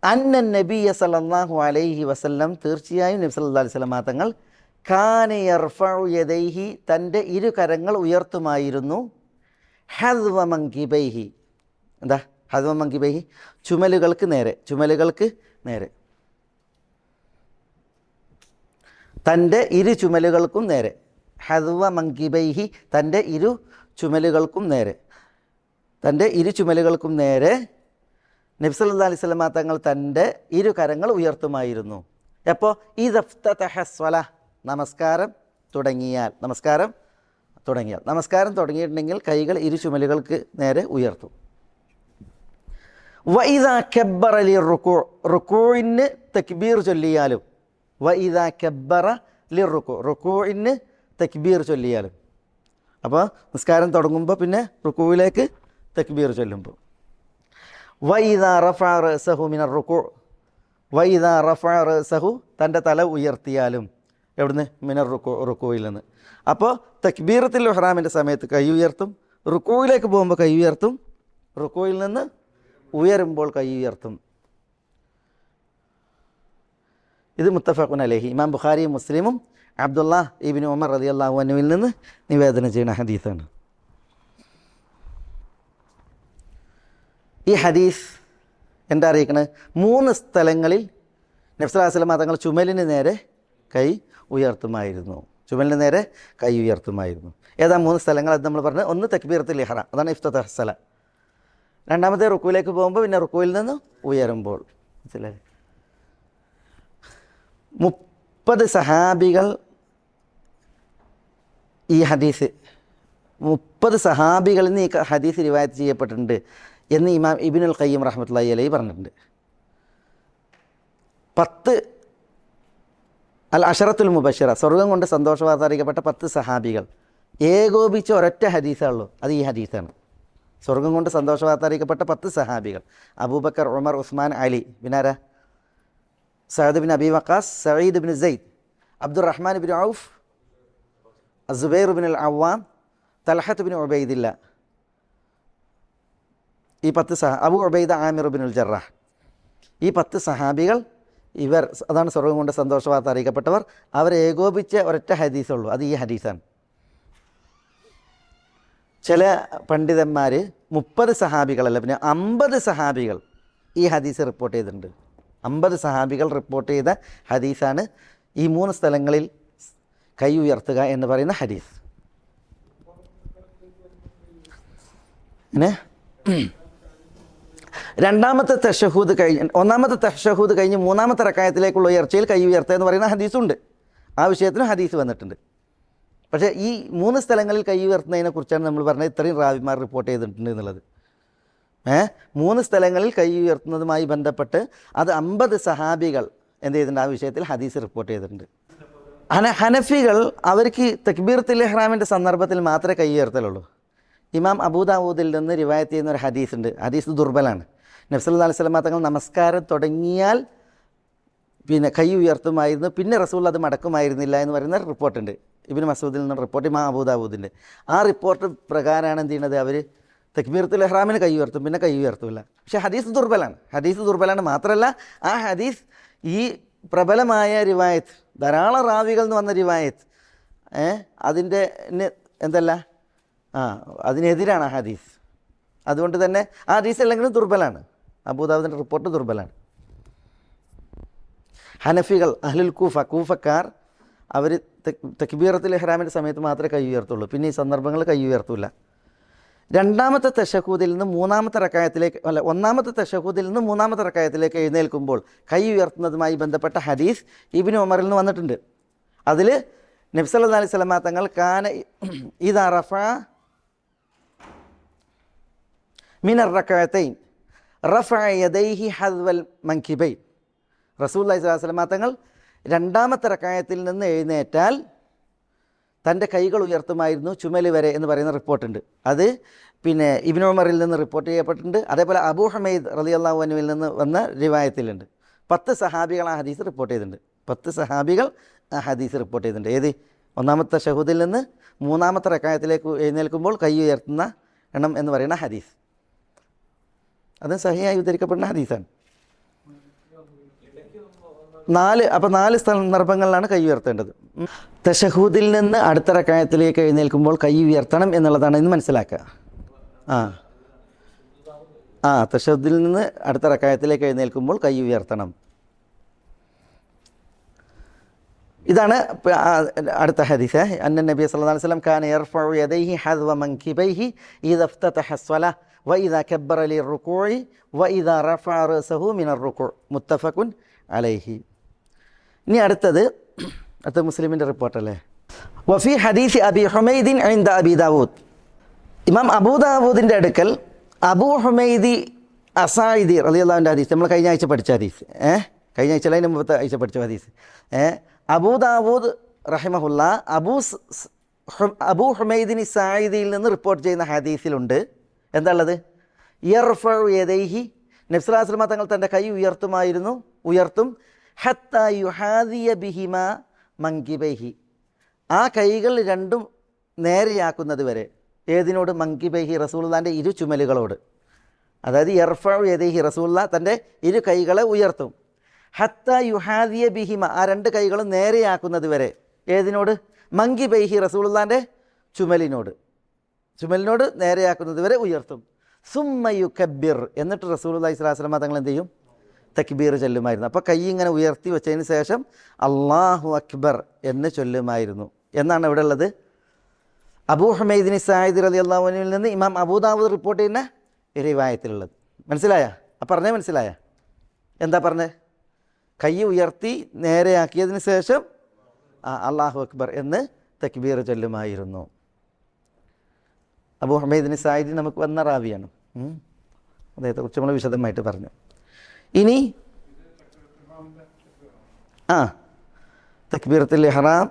അന്ന നബിയ സല്ലല്ലാഹു അലൈഹി വസല്ലം, തീർച്ചയായും നബി സല്ലല്ലാഹു അലൈഹി വസല്ലം തങ്ങൾ കാന യർഫഉ യദൈഹി, തൻ്റെ ഇരു കരങ്ങൾ ഉയർത്തുമായിരുന്നു, ഹദ്വ മൻകിബൈഹി, എന്താ ഹദ്വ മൻകിബൈഹി, ചുമലുകൾക്ക് നേരെ, തൻ്റെ ഇരു ചുമലുകൾക്കും നേരെ, ഹദ്വ മൻകിബൈഹി, തൻ്റെ ഇരു ചുമലുകൾക്കും നേരെ നബി സല്ലല്ലാഹു അലൈഹി വസല്ലം തങ്ങൾ തൻ്റെ ഇരു കരങ്ങൾ ഉയർത്തുമായിരുന്നു. എപ്പോൾ ഇദഫ്തതഹ സ്വലാ, നമസ്കാരം തുടങ്ങിയിട്ടുണ്ടെങ്കിൽ കൈകൾ ഇരു ചുമലുകൾക്ക് നേരെ ഉയർത്തും. വഇദാ കബ്ബറ ലിർറുകൂ, റുകൂഇന് തക്ബീർ ചൊല്ലിയാലും, വഇദാ കബ്ബറ ലിർറുകൂ, റുകൂഇന് തക്ബീർ ചൊല്ലിയാലും. അപ്പോൾ നിസ്കാരം തുടങ്ങുമ്പോൾ പിന്നെ റുകൂയിലേക്ക് തക്ബീർ ചൊല്ലുമ്പോൾ. വഇദാ റഫഅ റഅസഹു മിനർ റുകൂ, വഇദാ റഫഅ റഅസഹു, തൻ്റെ തല ഉയർത്തിയാലും, എവിടുന്ന്, മിനർ റുകൂയിൽ നിന്ന്. അപ്പോൾ തക്ബീറത്തുൽ ഇഹ്റാമിൻ്റെ സമയത്ത് കൈ ഉയർത്തും, റുകൂയിലേക്ക് പോകുമ്പോൾ കൈ ഉയർത്തും, റുകൂയിൽ നിന്ന് ഉയരുമ്പോൾ കൈ ഉയർത്തും. ഇത് മുത്തഫഖുൻ അലൈഹി, ഇമാം ബുഖാരിയും മുസ്ലിമും അബ്ദുല്ലാഹ് ഇബ്നു ഉമർ റളിയല്ലാഹു അൻഹുവിൽ നിന്ന് നിവേദനം ചെയ്യുന്ന ഹദീസാണ്. ഈ ഹദീസ് എന്താ അറിയിക്കണത്? 3 സ്ഥലങ്ങളിൽ നബി സല്ലല്ലാഹു അലൈഹി വസല്ലം തങ്ങൾ ചുമലിന് നേരെ കൈ ഉയർത്തുമായിരുന്നു. ഏതാ 3 സ്ഥലങ്ങൾ? അത് നമ്മൾ പറഞ്ഞു. ഒന്ന് തക്ബീറത്തുൽ ഇഹ്റാം, അതാണ് ഇഫ്തിതാഹ് സ്വലാ. രണ്ടാമത്തെ റുക്കൂയിലേക്ക് പോകുമ്പോൾ, പിന്നെ റുക്കൂയിൽ നിന്ന് ഉയരുമ്പോൾ. മനസ്സിലായി? 30 സഹാബികൾ ഈ ഹദീസ്, 30 സഹാബികളിൽ നിന്ന് ഈ ഹദീസ് റിവായത്ത് ചെയ്യപ്പെട്ടിട്ടുണ്ട് എന്ന് ഇമാം ഇബ്നുൽ ഖയ്യിം റഹ്മത്തുള്ളാഹി അലൈഹി പറഞ്ഞിട്ടുണ്ട്. 10 അൽ അശറത്തുൽ മുബശ്ശിറ, സ്വർഗം കൊണ്ട് സന്തോഷവാർത്ത അറിയിക്കപ്പെട്ട 10 സഹാബികൾ ഏകോപിച്ച ഒരൊറ്റ ഹദീസുള്ളൂ, അത് ഈ ഹദീസാണ്. സ്വർഗം കൊണ്ട് സന്തോഷവാർത്ത അറിയിക്കപ്പെട്ട 10 സഹാബികൾ, അബൂബക്കർ, ഉമർ, ഉസ്മാൻ, അലി, ബിനാര, Saad bin Abi Waqqas, Saeed bin Zayd, Abdurrahman bin Awf, Zubair bin al Awwam, Talha bin Ubaidullah, ഈ 10 Abu Ubaida Amir bin al Jarrah, ഈ 10 സഹാബികൾ, ഇവർ അതാണ് സ്വർഗം കൊണ്ട് സന്തോഷവാർത്ത അറിയിക്കപ്പെട്ടവർ. അവർ ഏകോപിച്ച ഒരൊറ്റ ഹദീസുള്ളൂ, അത് ഈ ഹദീസാണ്. ചില പണ്ഡിതന്മാർ 30 സഹാബികളല്ല, പിന്നെ 50 സഹാബികൾ ഈ ഹദീസ് റിപ്പോർട്ട് ചെയ്തിട്ടുണ്ട്. 50 സഹാബികൾ റിപ്പോർട്ട് ചെയ്ത ഹദീസാണ് ഈ 3 സ്ഥലങ്ങളിൽ കൈ ഉയർത്തുക എന്ന് പറയുന്ന ഹദീസ്. പിന്നെ രണ്ടാമത്തെ തശഹൂദ് കഴിഞ്ഞ്, ഒന്നാമത്തെ തശഹൂദ് കഴിഞ്ഞ് 3ാമത്തെ റക്അത്തിലേക്കുള്ള ഉയർച്ചയിൽ കൈ ഉയർത്തുക എന്ന് പറയുന്ന ഹദീസുണ്ട്. ആ വിഷയത്തിനും ഹദീസ് വന്നിട്ടുണ്ട്. പക്ഷേ ഈ 3 സ്ഥലങ്ങളിൽ കൈ ഉയർത്തുന്നതിനെ കുറിച്ചാണ് നമ്മൾ പറഞ്ഞത്, ഇത്രയും റാവിമാർ റിപ്പോർട്ട് ചെയ്തിട്ടുണ്ട് എന്നുള്ളത്. 3 സ്ഥലങ്ങളിൽ കൈ ഉയർത്തുന്നതുമായി ബന്ധപ്പെട്ട് അത് 50 സഹാബികൾ എന്ത് ചെയ്തിട്ടുണ്ട്, ആ വിഷയത്തിൽ ഹദീസ് റിപ്പോർട്ട് ചെയ്തിട്ടുണ്ട്. ഹനഫികൾ അവർക്ക് തക്ബീറത്തുൽ ഇഹ്റാമിൻ്റെ സന്ദർഭത്തിൽ മാത്രമേ കൈ ഉയർത്തലുള്ളൂ. ഇമാം അബൂദാവൂദിൽ നിന്ന് റിവായത്ത് ചെയ്യുന്ന ഒരു ഹദീസ് ഉണ്ട്, ഹദീസ് ദുർബലാണ്. നബി സല്ലല്ലാഹു അലൈഹി വസല്ലം തങ്ങൾ നമസ്കാരം തുടങ്ങിയാൽ പിന്നെ കൈ ഉയർത്തുമായിരുന്നു, പിന്നെ റസൂൽ അത് മടക്കുമായിരുന്നില്ല എന്ന് പറയുന്ന റിപ്പോർട്ടുണ്ട്. ഇബ്നു മസ്ഊദിൽ നിന്ന് റിപ്പോർട്ട്, ഇമാം അബൂദാവൂദിൻ്റെ. ആ റിപ്പോർട്ട് പ്രകാരമാണ് എന്ത് ചെയ്യുന്നത്, അവർ തക്ബീറത്തുൽ ഇഹ്റാമിന് കൈ ഉയർത്തും, പിന്നെ കൈ ഉയർത്തില്ല. പക്ഷേ ഹദീസ് ദുർബലാണ്. മാത്രമല്ല ആ ഹദീസ് ഈ പ്രബലമായ റിവായത്ത്, ധാരാളം റാവികൾ എന്ന് വന്ന റിവായത്ത്, അതിൻ്റെ എന്തല്ല അതിനെതിരാണ് ആ ഹദീസ്. അതുകൊണ്ട് തന്നെ ആ ഹദീസ് അല്ലെങ്കിലും ദുർബലാണ്. അബൂദാവൂദിൻ്റെ റിപ്പോർട്ട് ദുർബലാണ്. ഹനഫികൾ, അഹ്ലുൽ കൂഫക്കാർ, അവർ തക്ബീറത്തുൽ ഇഹ്റാമിൻ്റെ സമയത്ത് മാത്രമേ കൈ ഉയർത്തുള്ളൂ, പിന്നെ ഈ സന്ദർഭങ്ങളിൽ കൈ ഉയർത്തില്ല. രണ്ടാമത്തെ തശഹൂദിൽ നിന്ന് മൂന്നാമത്തെ റക്അത്തിലേക്ക്, ഒന്നാമത്തെ തശഹൂദിൽ നിന്ന് മൂന്നാമത്തെ റക്അത്തിലേക്ക് എഴുന്നേൽക്കുമ്പോൾ കൈ ഉയർത്തുന്നതുമായി ബന്ധപ്പെട്ട ഹദീസ് ഇബ്നു ഉമറിൽ നിന്ന് വന്നിട്ടുണ്ട്. അതിൽ നബി സല്ലല്ലാഹു അലൈഹി വസല്ലം തങ്ങൾ കാന ഇദാ റഫഅ മിനർ റക്അത്തൈൻ റഫഅ യദൈഹി ഹദ്വൽ മൻകിബൈൻ. റസൂലുള്ളാഹി സ്വല്ലല്ലാഹു അലൈഹി വസല്ലം തങ്ങൾ രണ്ടാമത്തെ റക്അത്തിൽ നിന്ന് എഴുന്നേറ്റാൽ തൻ്റെ കൈകൾ ഉയർത്തുമായിരുന്നു ചുമൽ വരെ എന്ന് പറയുന്ന റിപ്പോർട്ടുണ്ട്. അത് പിന്നെ ഇബ്നു ഉമറിൽ നിന്ന് റിപ്പോർട്ട് ചെയ്യപ്പെട്ടിട്ടുണ്ട്. അതേപോലെ അബൂ ഹമീദ് റളിയല്ലാഹു അൻഹുവിൽ നിന്ന് വന്ന റിവായത്തിലുണ്ട്. 10 സഹാബികൾ ആ ഹദീസ് റിപ്പോർട്ട് ചെയ്തിട്ടുണ്ട്. 10 സഹാബികൾ ആ ഹദീസ് റിപ്പോർട്ട് ചെയ്തിട്ടുണ്ട്. ഏത്? ഒന്നാമത്തെ തശഹൂദിൽ നിന്ന് മൂന്നാമത്തെ റക്അത്തിലേക്ക് എഴുന്നേൽക്കുമ്പോൾ കൈ ഉയർത്തുന്ന എണ്ണം എന്ന് പറയുന്ന ഹദീസ്. അത് സഹിയായി ഉദ്ധരിക്കപ്പെടുന്ന ഹദീസാണ്. 4 സന്ദർഭങ്ങളിലാണ് കൈ ഉയർത്തേണ്ടത്. തശഹൂദിൽ നിന്ന് അടുത്ത റക്അത്തിലേക്ക് എഴുന്നേൽക്കുമ്പോൾ കൈ ഉയർത്തണം എന്നുള്ളതാണ് ഇന്ന് മനസ്സിലാക്കുക. തശഹൂദിൽ നിന്ന് അടുത്ത റക്അത്തിലേക്ക് എഴുന്നേൽക്കുമ്പോൾ കൈ ഉയർത്തണം. ഇതാണ് അടുത്ത ഹദീസ്. അന്ന നബി സല്ലല്ലാഹു അലൈഹി വസല്ലം കാന യർഫഉ യദൈഹി ഹദ്വ മൻകിബൈഹി ഇദാ ഇഫ്തതഹ അസ്സലാഹ് വഇദാ കബ്ബറ ലിർറുകൂഇ വഇദാ റഫഅ റഅസഹു മിനർ റുകൂഅ് മുത്തഫഖുൻ അലൈഹി. ഇനി അടുത്ത മുസ്ലിമിൻ്റെ റിപ്പോർട്ടല്ലേ. വഫി ഹദീസ് അബി ഹുമൈദിൻ ഇൻദ അബി ദാവൂദ്. ഇമാം അബൂദാവൂദിൻ്റെ അടുക്കൽ അബൂ ഹുമൈദി അസായിദി റളിയല്ലാഹുവിൻ്റെ ഹദീസ്, നമ്മൾ കഴിഞ്ഞ ആഴ്ച പഠിച്ച ഹദീസ്, കഴിഞ്ഞ ആഴ്ച അതിന് മുമ്പത്തെ ആഴ്ച പഠിച്ച ഹദീസ്. അബൂദാവൂദ് റഹിമഹുല്ല അബൂ ഹുമൈദിൻ സായിദിയിൽ നിന്ന് റിപ്പോർട്ട് ചെയ്യുന്ന ഹദീസിലുണ്ട് എന്താണുള്ളത്, യർഫഉ യദൈഹി, നബി സല്ലല്ലാഹു അലൈഹി വസല്ലം തങ്ങൾ തൻ്റെ കൈ ഉയർത്തും ഹത്താ യുഹാദിയ ബിഹിമ മൻകിബൈഹി, ആ കൈകൾ രണ്ടും നേരെയാക്കുന്നത് വരെ. ഏതിനോട്? മൻകിബൈഹി, റസൂലുള്ളാഹിൻ്റെ ഇരു ചുമലുകളോട്. അതായത് യർഫഉ യദൈഹി, റസൂലുള്ളാഹ് തൻ്റെ ഇരു കൈകളെ ഉയർത്തും. ഹത്താ യുഹാദിയ ബിഹിമ, ആ 2 കൈകളും നേരെയാക്കുന്നത് വരെ. ഏതിനോട്? മൻകിബൈഹി, റസൂലുള്ളാഹിൻ്റെ ചുമലിനോട് നേരെയാക്കുന്നത് വരെ ഉയർത്തും. സുമ്മ യുകബ്ബിർ, എന്നിട്ട് റസൂലുള്ളാഹി സ്വല്ലല്ലാഹു അലൈഹി വസല്ലം തങ്ങൾ എന്ത് ചെയ്യും? തക്ബീർ ചൊല്ലുമായിരുന്നു. അപ്പോൾ കൈ ഇങ്ങനെ ഉയർത്തി വെച്ചതിന് ശേഷം അല്ലാഹു അക്ബർ എന്ന് ചൊല്ലുമായിരുന്നു എന്നാണ് ഇവിടെ ഉള്ളത്. അബൂ ഹുമൈദിൻ സായിദി റളിയല്ലാഹു അൻഹുവിൽ നിന്ന് ഇമാം അബൂദാവൂദ് റിപ്പോർട്ട് ചെയ്യുന്ന റിവായത്തിലുള്ളത്. മനസ്സിലായ? എന്താ പറഞ്ഞത്? കൈ ഉയർത്തി നേരെയാക്കിയതിന് ശേഷം അല്ലാഹു അക്ബർ എന്ന് തക്ബീർ ചൊല്ലുമായിരുന്നു. അബൂ ഹുമൈദിൻ സായിദി നമുക്ക് വന്ന റാവിയാണ്. അദ്ദേഹത്തെക്കുറിച്ച് നമ്മൾ വിശദമായിട്ട് പറഞ്ഞു. ഇനി തക്ബീറത്തുൽ ഇഹ്റാം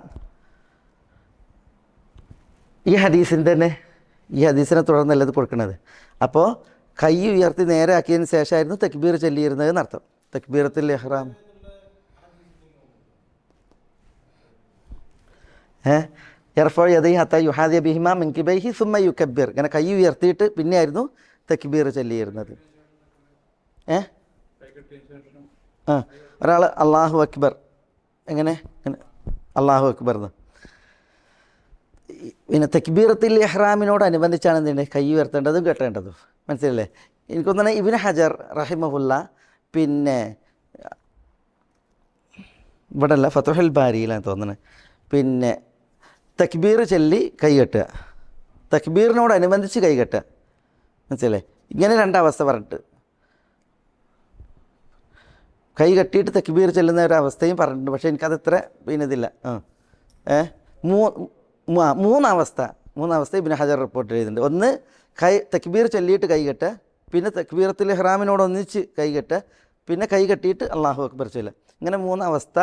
ഈ ഹദീസിനെ തുടർന്നല്ല ഇത് കൊടുക്കുന്നത്. അപ്പോൾ കൈ ഉയർത്തി നേരെ ആക്കിയതിന് ശേഷമായിരുന്നു തക്ബീർ ചൊല്ലിയിരുന്നത് എന്നർത്ഥം. തക്ബീറത്തുൽ ഇഹ്റാം യർഫഉ യദൈഹി ഹത്താ യുഹാദിയ ബിഹിമാ മൻകിബൈഹി സുമ്മ യുകബ്ബിർ, ഇങ്ങനെ കൈ ഉയർത്തിയിട്ട് പിന്നെയായിരുന്നു തക്ബീർ ചൊല്ലിയിരുന്നത്. ഒരാൾ അല്ലാഹു അക്ബർ, എങ്ങനെ അല്ലാഹു അക്ബർ എന്ന്. പിന്നെ തക്ബീറത്തുൽ ഇഹ്റാമിനോടനുബന്ധിച്ചാണ് എന്തുണ്ട് കൈ ഉയർത്തേണ്ടതും കെട്ടേണ്ടതും. മനസ്സിലല്ലേ? എനിക്കൊന്നാണ് ഇബ്നു ഹജർ റഹിമഹുല്ല പിന്നെ ഇവിടെ അല്ല ഫതുഹുൽ ബാരിയിലാണ് തോന്നുന്നത്, പിന്നെ തക്ബീർ ചൊല്ലി കൈ കെട്ടുക, തക്ബീറിനോടനുബന്ധിച്ച് കൈ കെട്ടുക. മനസ്സിലല്ലേ? ഇങ്ങനെ 2 അവസ്ഥ പറഞ്ഞിട്ട് കൈ കെട്ടിയിട്ട് തക്ബീർ ചെല്ലുന്ന ഒരവസ്ഥയും പറഞ്ഞിട്ടുണ്ട്. പക്ഷേ എനിക്കത് ഇത്ര പിന്നെ ഇതില്ല. മൂന്നവസ്ഥ ഇബ്നു ഹജർ റിപ്പോർട്ട് ചെയ്തിട്ടുണ്ട്. ഒന്ന് തക്ബീർ ചൊല്ലിയിട്ട് കൈ കെട്ടുക, പിന്നെ തക്ബീറത്തുൽ ഇഹ്റാമിനോട് ഒന്നിച്ച് കൈകെട്ടുക, പിന്നെ കൈ കെട്ടിയിട്ട് അല്ലാഹു അക്ബർ ചൊല്ലുക. ഇങ്ങനെ 3 അവസ്ഥ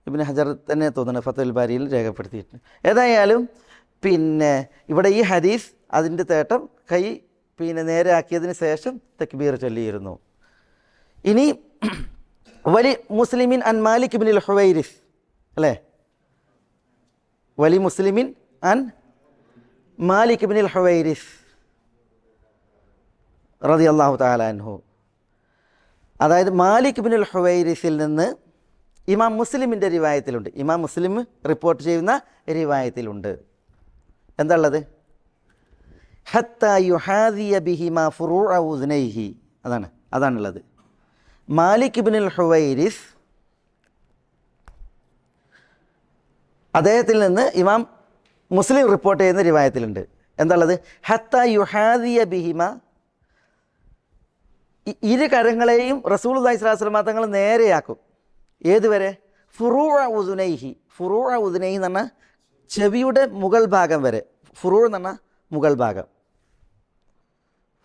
ഇബ്നു ഹജർ തന്നെ തോന്നുന്നു ഫത്തുൽ ബാരിയിൽ രേഖപ്പെടുത്തിയിട്ടുണ്ട്. ഏതായാലും പിന്നെ ഇവിടെ ഈ ഹദീസ് അതിൻ്റെ തേട്ടം കൈ പിന്നെ നേരെ ആക്കിയതിന് ശേഷം തക്ബീർ ചൊല്ലിയിരുന്നു. ഇനി വലി മുസ്ലിമിൻ അൻ മാലിക് ഇബ്നുൽ ഹുവൈരിസ് അല്ലേ, വലി മുസ്ലിമിൻ അൻ മാലിക് ഇബ്നുൽ ഹുവൈരിസ് റളിയല്ലാഹു തആല അൻഹു, അതായത് മാലിക് ഇബ്നുൽ ഹുവൈരിസിൽ നിന്ന് ഇമാം മുസ്ലിമിൻ്റെ റിവായത്തിലുണ്ട്, ഇമാം മുസ്ലിം റിപ്പോർട്ട് ചെയ്യുന്ന റിവായത്തിലുണ്ട്. എന്താ ഉള്ളത്? ഹത്താ യുഹാദിയ ബിഹിമാ ഫുറൂഅ ഉദ്നൈഹി, അതാണുള്ളത്. മാലിക് ഇബ്നുൽ ഹുവൈരിസ് അദ്ദേഹത്തിൽ നിന്ന് ഇമാം മുസ്ലിം റിപ്പോർട്ട് ചെയ്യുന്ന റിവായത്തിലുണ്ട്. എന്താ ഉള്ളത്? ഹത്താ യുഹാദിയ ബിഹിമ, ഇരു കരങ്ങളെയും റസൂലുള്ളാഹി സ്വല്ലല്ലാഹു അലൈഹി വസല്ലം തങ്ങൾ നേരെയാക്കും. ഏതുവരെ? ഫുറൂഅ ഉദ്നൈഹി. ഫുറൂഅ ഉദ്നൈഹി എന്ന് പറഞ്ഞാൽ ചെവിയുടെ മുകൾ ഭാഗം വരെ. ഫുറൂ എന്ന് പറഞ്ഞാൽ മുകൾ ഭാഗം.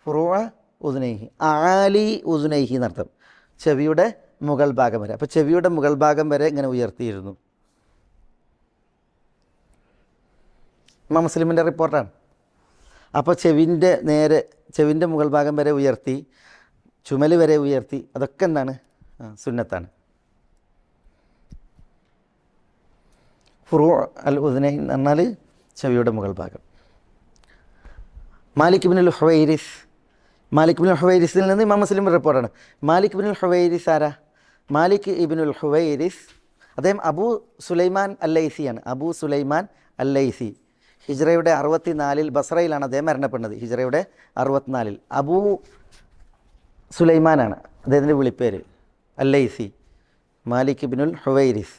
ഫുറൂഅ ഉദ്നൈഹി, ആലി ഉദ്നൈഹി എന്നർത്ഥം, ചെവിയുടെ മുകൾ ഭാഗം വരെ. അപ്പോൾ ചെവിയുടെ മുകൾ ഭാഗം വരെ ഇങ്ങനെ ഉയർത്തിയിരുന്നു. ഇമാം മുസ്ലിമിൻ്റെ റിപ്പോർട്ടാണ്. അപ്പോൾ ചെവിൻ്റെ മുകൾ ഭാഗം വരെ ഉയർത്തി, ചുമൽ വരെ ഉയർത്തി, അതൊക്കെ എന്താണ്? സുന്നത്താണ്. ഫുറൂ അൽ ഉദ്നൈൻ എന്ന് പറഞ്ഞാൽ ചെവിയുടെ മുകൾ ഭാഗം. മാലിക് ഇബ്നുൽ ഹുവൈരിസ്, മാലിക് ഇബ്നുൽ ഹുവൈരിസിൽ നിന്ന് ഇമാം മുസ്ലിം റിപ്പോർട്ടാണ്. മാലിക് ഇബ്നുൽ ഹുവൈരിസ് ആരാ? മാലിക് ഇബ്നുൽ ഹുവൈരിസ് അദ്ദേഹം അബൂ സുലൈമാൻ അല്ലൈസിയാണ്. അബൂ സുലൈമാൻ അല്ലൈസി ഹിജ്റയുടെ 64 ബസ്രയിലാണ് അദ്ദേഹം മരണപ്പെടുന്നത്. ഹിജ്റയുടെ 64 അബൂ സുലൈമാനാണ് അദ്ദേഹത്തിൻ്റെ വിളിപ്പേര്. അല്ലൈസി മാലിക് ഇബ്നുൽ ഹുവൈരിസ്.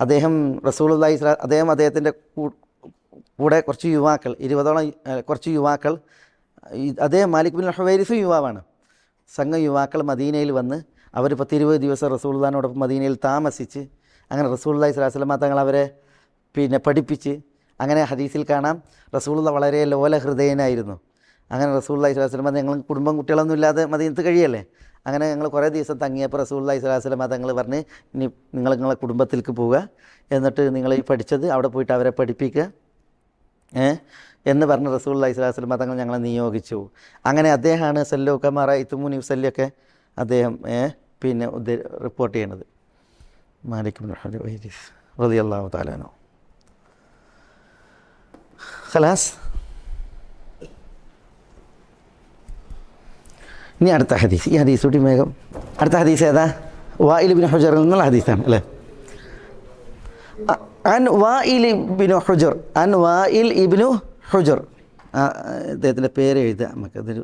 അദ്ദേഹം അദ്ദേഹത്തിൻ്റെ കൂടെ കുറച്ച് യുവാക്കൾ, 20ഓളം കുറച്ച് യുവാക്കൾ, അദ്ദേഹം മാലിക് ഇബ്നുൽ ഹുവൈരിസും യുവാവാണ്. സംഘം യുവാക്കൾ മദീനയിൽ വന്ന് അവർ 10-20 ദിവസം റസൂലുള്ളാഹിനോടൊപ്പം മദീനയിൽ താമസിച്ച്, അങ്ങനെ റസൂലുള്ളാഹി സ്വല്ലല്ലാഹു അലൈഹി വസല്ലം തങ്ങൾ അവരെ പഠിപ്പിച്ച്, അങ്ങനെ ഹദീസിൽ കാണാം റസൂലുള്ള വളരെ ലോലഹൃദയനായിരുന്നു. അങ്ങനെ റസൂലുള്ളാഹി സ്വല്ലല്ലാഹു അലൈഹി വസല്ലം ഞങ്ങൾ കുടുംബം കുട്ടികളൊന്നും ഇല്ലാതെ മദീനത്ത് കഴിയല്ലേ, അങ്ങനെ ഞങ്ങൾ കുറേ ദിവസം തങ്ങിയപ്പോൾ റസൂലുള്ളാഹി സ്വല്ലല്ലാഹു അലൈഹി വസല്ലം തങ്ങൾ പറഞ്ഞ്, ഇനി നിങ്ങളെ കുടുംബത്തിലേക്ക് പോവുക, എന്നിട്ട് നിങ്ങൾ ഈ പഠിച്ചത് അവിടെ പോയിട്ട് അവരെ പഠിപ്പിക്കുക എന്ന് പറഞ്ഞ് റസൂലുള്ളാഹി സ്വല്ലല്ലാഹു അലൈഹി വസല്ലം തങ്ങൾ ഞങ്ങളെ നിയോഗിച്ചു. അങ്ങനെ അദ്ദേഹമാണ് സല്ലു കമാ റഅയ്തുമൂനി ഉസല്ലിയൊക്കെ അദ്ദേഹം റിപ്പോർട്ട് ചെയ്യണത്. മാലിക് ഇബ്നുൽ ഹുവൈരിസ് റളിയല്ലാഹു തആല അൻഹു. ഖലാസ്. ഇനി അടുത്ത ഹദീസ്, ഈ ഹദീസ് കൂടി വേഗം. അടുത്ത ഹദീസ് ഏതാ? വായിൽ ഇബ്നു ഹുജറിൽ നിന്നുള്ള ഹദീസാണ് അല്ലേ. അൻ വായിൽ ഇബ്നു ഹുജർ, അൻ വായിൽ ഇബ്നു ഹുജർ, അദ്ദേഹത്തിൻ്റെ പേര് എഴുതുക നമുക്കതൊരു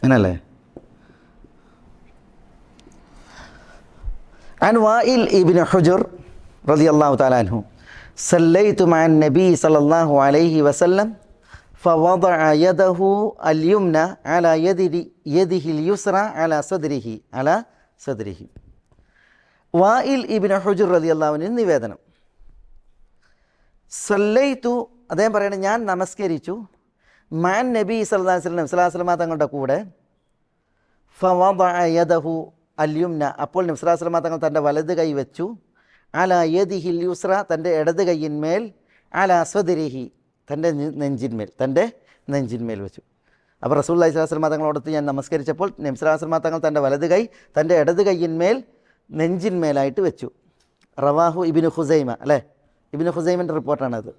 അങ്ങനല്ലേ. അൻ വായിൽ ഇബ്നു ഹുജർ റളിയല്ലാഹു തആല അൻഹു സല്ലൈതു മഅൻ നബി സല്ലല്ലാഹു അലൈഹി വസല്ലം فوضع يده اليمنى على يده اليسرى على صدره. വായിൽ ഇബ്നു ഹുജർ റളിയല്ലാഹു അൻഹു നിവേദനം. സല്ലൈതു, അദ്ദേഹം പറയണത് ഞാൻ നമസ്കരിച്ചു, മഅൻ നബി സല്ലല്ലാഹു അലൈഹി വസല്ലം തങ്ങളുടെ കൂടെ. ഫവദഅ യദഹു അൽയുംന, അപ്പോൾ നബി സല്ലല്ലാഹു അലൈഹി വസല്ലം തങ്ങൾ തൻ്റെ വലത് കൈ വെച്ചു, അലാ യദിഹിൽ യുസ്ര, തൻ്റെ ഇടത് കൈയിന്മേൽ, അലാ സദ്രിഹി, തൻ്റെ നെഞ്ചിന്മേൽ വെച്ചു. അപ്പോൾ റസൂലുള്ളാഹി സ്വല്ലല്ലാഹു അലൈഹി വസല്ലം തങ്ങളോടൊത്ത് ഞാൻ നമസ്കരിച്ചപ്പോൾ നബി സല്ലല്ലാഹു അലൈഹി വസല്ലം തങ്ങൾ തൻ്റെ വലത് കൈ തൻ്റെ ഇടത് കൈയിന്മേൽ നെഞ്ചിന്മേലായിട്ട് വെച്ചു. റവാഹു ഇബ്നു ഖുസൈമ അല്ലേ, ഇബ്നു ഖുസൈമൻ്റെ റിപ്പോർട്ടാണത്.